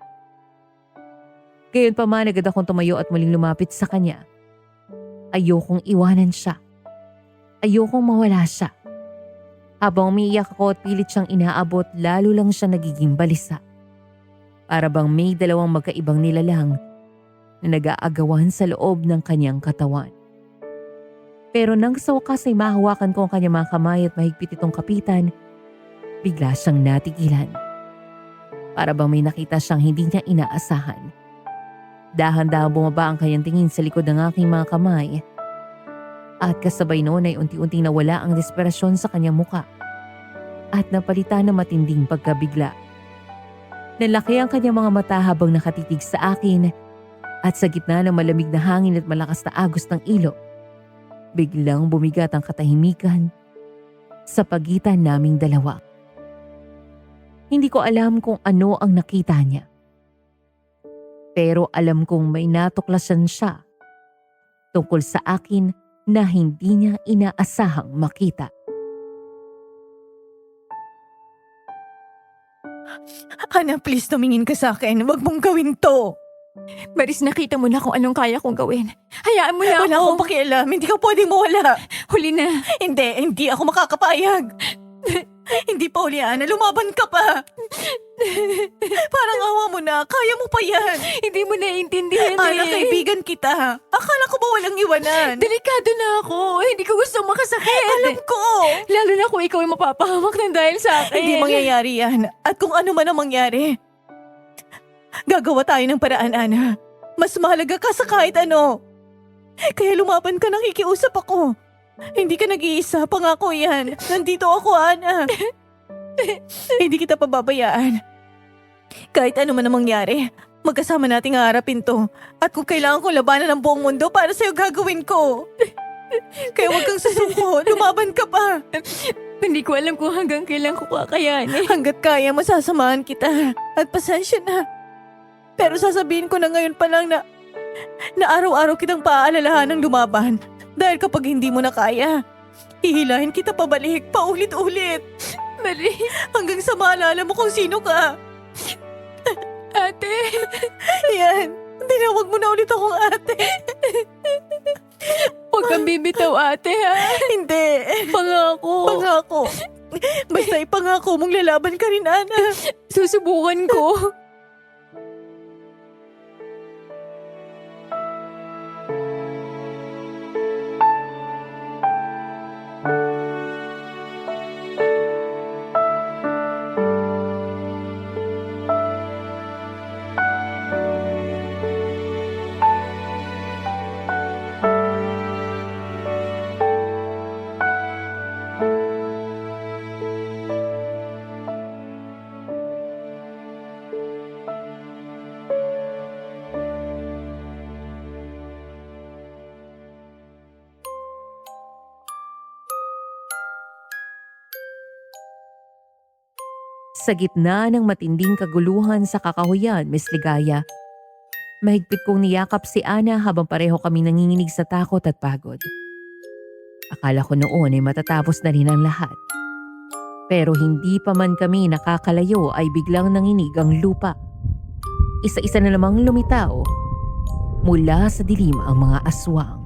Gayon pa man agad akong tumayo at muling lumapit sa kanya. Ayokong iwanan siya. Ayokong mawala siya. Habang umiiyak ako at pilit siyang inaabot, lalo lang siya nagiging balisa. Para bang may dalawang magkaibang nilalang na nag-aagawan sa loob ng kanyang katawan. Pero nang sa wakas ay mahawakan ko ang kanyang mga kamay at mahigpit itong kapitan, bigla siyang natigilan. Para bang may nakita siyang hindi niya inaasahan. Dahan-dahan bumaba ang kanyang tingin sa likod ng aking mga kamay. At kasabay noon ay unti-unting nawala ang desperasyon sa kanyang muka. At napalitan ng matinding pagkabigla. Nalaki ang kanyang mga mata habang nakatitig sa akin. At sa gitna ng malamig na hangin at malakas na agos ng ilog, biglang bumigat ang katahimikan sa pagitan naming dalawa. Hindi ko alam kung ano ang nakita niya. Pero alam kong may natuklasan siya tungkol sa akin na hindi niya inaasahang makita. Ana, please tumingin ka sa akin. Wag mong gawin to. Maris, nakita mo na kung anong kaya kong gawin. Hayaan mo na Wala ako. akong pakialam. Hindi ka pwedeng mawala. Huli na. Hindi ako makakapayag. Hindi pa uli, Ana. Lumaban ka pa. Parang awa mo na. Kaya mo pa yan. Hindi mo naiintindihan Ana, eh. kaibigan kita. Akala ko ba walang iwanan? Delikado na ako. Hindi ko gusto makasakit. Alam ko. Lalo na kung ikaw ay mapapahamak ng dahil sa akin. Hindi mangyayari yan. At kung ano man ang mangyari, gagawa tayo ng paraan, Ana. Mas mahalaga ka sa kahit ano. Kaya lumaban ka, nakikiusap ako. Hindi ka nag-iisa, pangako yan. Nandito ako, Ana. Hindi kita pababayaan. Kahit ano man ang mangyari, magkasama nating haharapin to. At kung kailangan kong labanan ng buong mundo, para sa'yo gagawin ko. Kaya huwag kang susuko, lumaban ka pa. Hindi ko alam kung hanggang kailan ko kakayanin. Hanggat kaya, masasamahan kita. At pasensya na. Pero sasabihin ko na ngayon pa lang na araw-araw kitang paaalalahan ng lumaban. Dahil kapag hindi mo na kaya, hihilahin kita pabalik, paulit-ulit. Maris, Hanggang sa maalala mo kung sino ka. ate. Yan, tinawag mo na ulit akong ate. Huwag kang bibitaw, ate, ha? Hindi. Pangako. Basta ipangako mong lalaban ka rin, Ana. Susubukan ko. Sa gitna ng matinding kaguluhan sa kakahuyan, Miss Ligaya, mahigpit kong niyakap si Ana habang pareho kami nanginginig sa takot at pagod. Akala ko noon ay matatapos na rin ang lahat. Pero hindi pa man kami nakakalayo ay biglang nanginig ang lupa. Isa-isa na lamang lumitaw mula sa dilim ang mga aswang.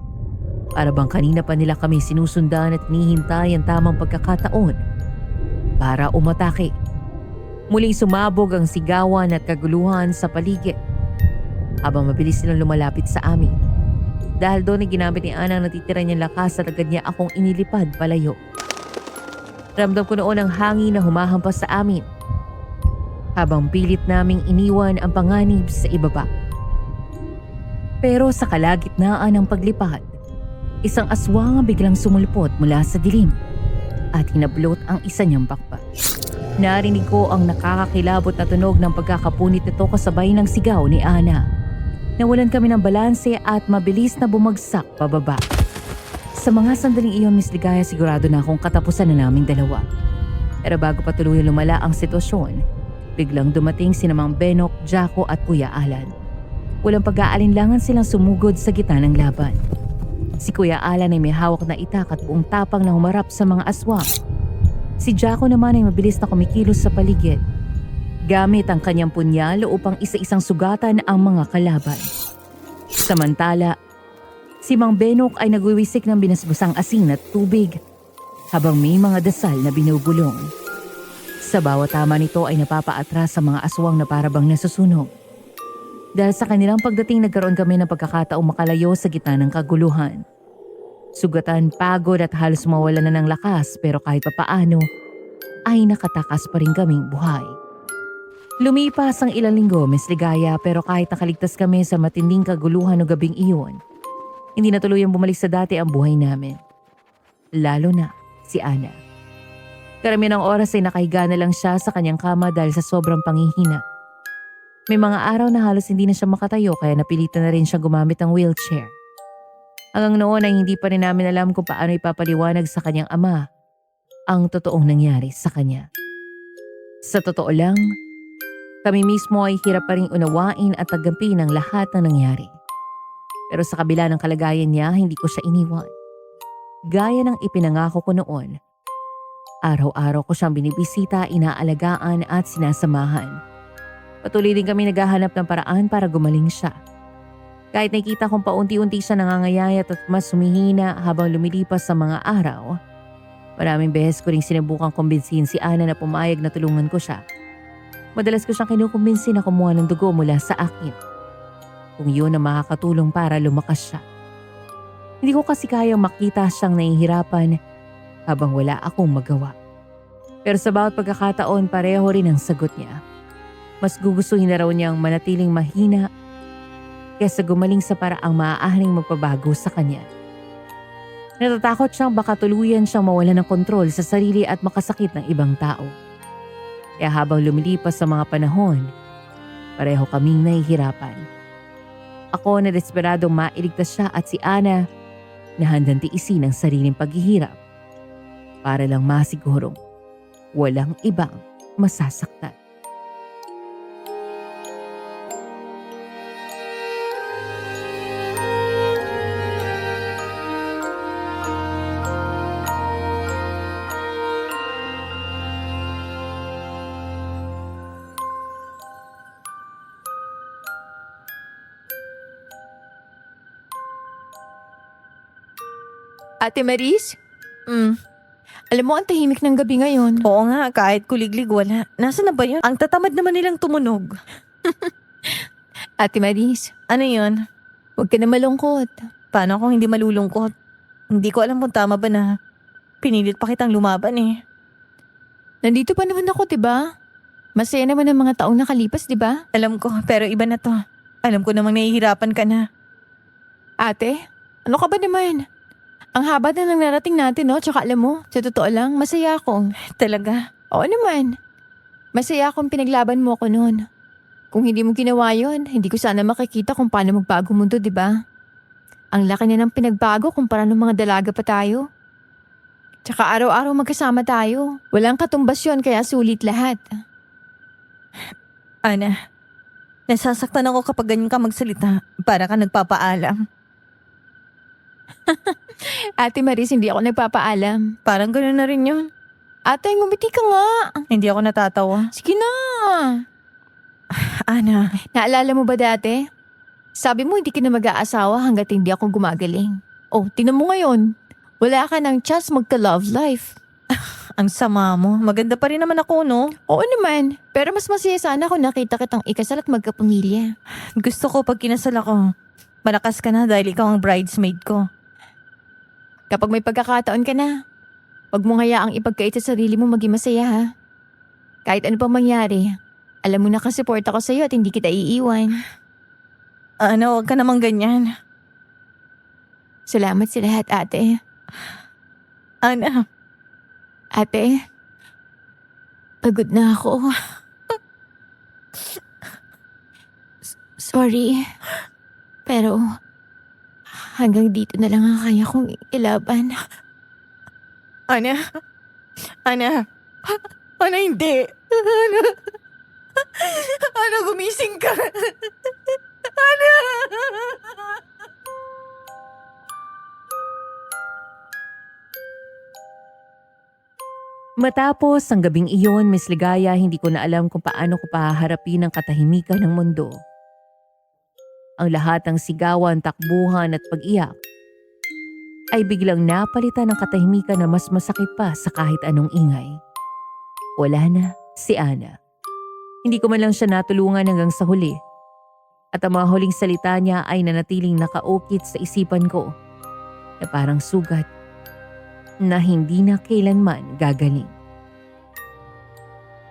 Para bang kanina pa nila kami sinusundan at hinihintay ang tamang pagkakataon para umatake. Muling sumabog ang sigawan at kaguluhan sa paligid habang mabilis silang lumalapit sa amin. Dahil doon ay ginamit ni Ana ang natitira niyang lakas at agad niya akong inilipad palayo. Ramdam ko noon ang hangin na humahampas sa amin habang pilit naming iniwan ang panganib sa ibaba. Pero sa kalagitnaan ng paglipad, isang aswang ang biglang sumulpot mula sa dilim at hinablot ang isa niyang pakpak. Narinig ko ang nakakakilabot na tunog ng pagkakapunit nito kasabay ng sigaw ni Ana. Nawalan kami ng balanse at mabilis na bumagsak pababa. Sa mga sandaling iyon, Miss Ligaya, sigurado na akong katapusan na naming dalawa. Pero bago pa tuluyang lumala ang sitwasyon, biglang dumating si Mang Benok, Jaco at Kuya Alan. Walang pag-aalinlangan silang sumugod sa gitna ng laban. Si Kuya Alan ay may hawak na itak at buong tapang na humarap sa mga aswang. Si Jaco naman ay mabilis na kumikilos sa paligid, gamit ang kanyang punyal upang isa-isang sugatan ang mga kalaban. Samantala, si Mang Benok ay nagwiwisik ng binasbasang asin at tubig habang may mga dasal na binubulong. Sa bawat tama nito ay napapaatras sa mga aswang na parabang nasusunog. Dahil sa kanilang pagdating, nagkaroon kami ng pagkakataong makalayo sa gitna ng kaguluhan. Sugatan, pagod at halos mawalan na ng lakas, pero kahit papaano ay nakatakas pa rin kaming buhay. Lumipas ang ilang linggo, Miss Ligaya, pero kahit nakaligtas kami sa matinding kaguluhan o gabing iyon, hindi na tuluyang bumalik sa dati ang buhay namin. Lalo na si Ana. Karamihan ng oras ay nakahiga na lang siya sa kanyang kama dahil sa sobrang panghihina. May mga araw na halos hindi na siya makatayo kaya napilitan na rin siya gumamit ng wheelchair. Hanggang noon ay hindi pa rin namin alam kung paano ipapaliwanag sa kanyang ama ang totoong nangyari sa kanya. Sa totoo lang, kami mismo ay hirap pa rin unawain at tagampin ang lahat ng nangyari. Pero sa kabila ng kalagayan niya, hindi ko siya iniwan. Gaya ng ipinangako ko noon, araw-araw ko siyang binibisita, inaalagaan at sinasamahan. Patuloy din kami naghahanap ng paraan para gumaling siya. Kahit nakita kong paunti-unti siya nangangayayat at mas humihina habang lumilipas sa mga araw, maraming beses ko ring sinubukang kumbinsihin si Ana na pumayag na tulungan ko siya. Madalas ko siyang kinukumbinsi na kumuha ng dugo mula sa akin. Kung yun ang makakatulong para lumakas siya. Hindi ko kasi kayang makita siyang nahihirapan habang wala akong magawa. Pero sa bawat pagkakataon, pareho rin ang sagot niya. Mas gugustuhin na raw niyang manatiling mahina kaysa gumaling sa paraang maaaring magpabago sa kanya. Natatakot siyang baka tuluyan siyang mawalan ng kontrol sa sarili at makasakit ng ibang tao. Kaya habang lumilipas sa mga panahon, pareho kaming nahihirapan. Ako na desperadong mailigtas siya at si Ana na handang tiisin ang sariling paghihirap para lang masigurong walang ibang masasaktan. Ate Maris? Alam mo, ang tahimik ng gabi ngayon. Oo nga, kahit kuliglig wala. Nasaan na ba yun? Ang tatamad naman nilang tumunog. Ate Maris, Ano yun? huwag ka na malungkot. Paano kung hindi malulungkot? Hindi ko alam kung tama ba na pinilit pa kitang lumaban eh. Nandito pa naman ako, diba? Masaya naman ang mga taong nakalipas, diba? Alam ko, pero iba na to. Alam ko namang nahihirapan ka na. Ate, ano ka ba naman? Ang haba na nang narating natin, no? Tsaka alam mo, sa totoo lang, masaya ako. Talaga? Oo naman. Masaya akong pinaglaban mo ako noon. Kung hindi mo ginawa yun, hindi ko sana makikita kung paano magbago mundo, di ba? Ang laki na ng pinagbago kumpara ng mga dalaga pa tayo. Tsaka araw-araw magkasama tayo. Walang katumbas yun kaya sulit lahat. Ana, nasasaktan ako kapag ganyan ka magsalita. Para ka nagpapaalam. Ate Maris, hindi ako nagpapaalam. Parang gano'n na rin yun. Ate, ngumiti ka nga. Hindi ako natatawa. Sige na. Ana, Naalala mo ba dati? Sabi mo hindi ka na mag-aasawa hanggat hindi ako gumagaling. Oh, tinan mo ngayon. Wala ka ng chance magka-love life. ang sama mo. Maganda pa rin naman ako, no? Oo naman, pero mas masaya sana kung nakita kitang ikasal at magkapamilya. Gusto ko pag kinasal ako, malakas ka na dahil ikaw ang bridesmaid ko. Kapag may pagkakataon ka na, wag mo hayaang ipagkait sa sarili mo maging masaya ha. Kahit ano pang mangyari, alam mo na kasupport ako sa'yo at hindi kita iiwan. Ano, wag ka namang ganyan. Salamat sa lahat, ate. Ana, Ate, pagod na ako. Sorry, pero hanggang dito na lang ang kaya kong ilaban. Ana, Ana, Ana, hindi. Ana, gumising ka. Ana. Matapos ang gabing iyon, Miss Ligaya, hindi ko na alam kung paano ko pahaharapin ang katahimikan ng mundo. Ang lahat ng sigawan, takbuhan at pag-iyak ay biglang napalitan ng katahimikan na mas masakit pa sa kahit anong ingay. Wala na si Ana. Hindi ko man lang siya natulungan hanggang sa huli. At ang mga huling salita niya ay nanatiling nakaukit sa isipan ko na parang sugat na hindi na kailanman gagaling.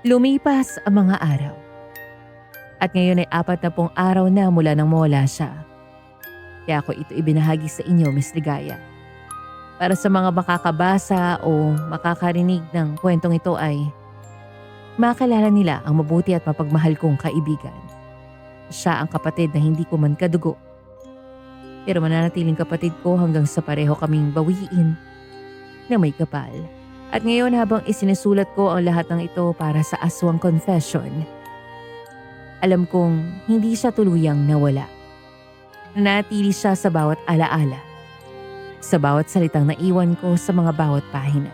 Lumipas ang mga araw. At ngayon ay 40 araw na mula nang mawala siya. Kaya ako ito ibinahagi sa inyo, Miss Ligaya. Para sa mga makakabasa o makakarinig ng kwentong ito ay makilala nila ang mabuti at mapagmahal kong kaibigan. Siya ang kapatid na hindi ko man kadugo. Pero mananatiling kapatid ko hanggang sa pareho kaming bawiin na may kapal. At ngayon habang isinusulat ko ang lahat ng ito para sa Aswang Confession, alam kong hindi siya tuluyang nawala. Nanatili siya sa bawat alaala, sa bawat salitang naiwan ko sa mga bawat pahina.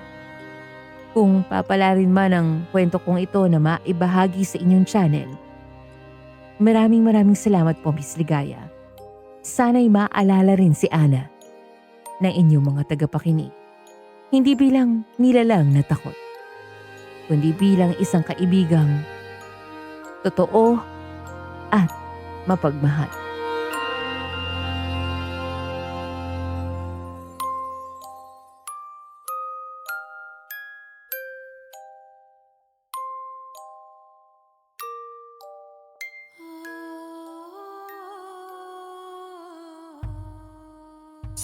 Kung papalarin man ang kwento kong ito na maibahagi sa inyong channel, maraming salamat po, Miss Ligaya. Sana'y maalala rin si Ana ng inyong mga tagapakinig. Hindi bilang nilalang na takot, kundi bilang isang kaibigang totoo at mapagmahal.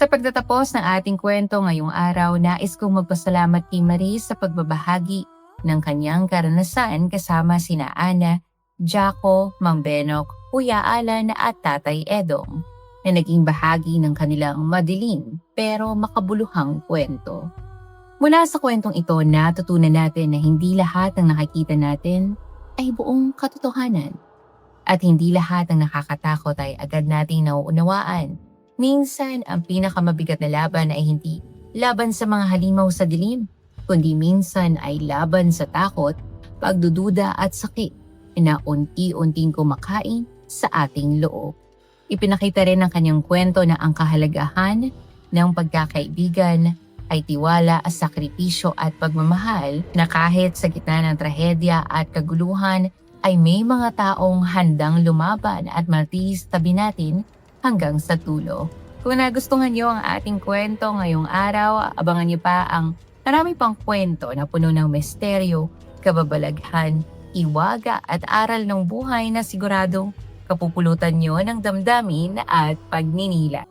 Sa pagtatapos ng ating kwento ngayong araw, nais kong magpasalamat kay Maris sa pagbabahagi ng kanyang karanasan kasama sina Ana, Jaco, Mang Benok, Kuya Alan at Tatay Edong na naging bahagi ng kanilang madilim pero makabuluhang kwento. Mula sa kwentong ito, natutunan natin na hindi lahat ng nakikita natin ay buong katotohanan at hindi lahat ng nakakatakot ay agad nating nauunawaan. Minsan, ang pinakamabigat na laban ay hindi laban sa mga halimaw sa dilim, kundi minsan ay laban sa takot, pagdududa at sakit na unti-unting kumakain sa ating loob. Ipinakita rin ng kanyang kwento na ang kahalagahan ng pagkakaibigan ay tiwala, sakripisyo at pagmamahal na kahit sa gitna ng trahedya at kaguluhan ay may mga taong handang lumaban at matiis tabi natin hanggang sa dulo. Kung nagustuhan niyo ang ating kwento ngayong araw, abangan niyo pa ang marami pang kwento na puno ng misteryo, kababalaghan, iwaga at aral ng buhay na siguradong kapupulutan niyo ng damdamin at pagninila.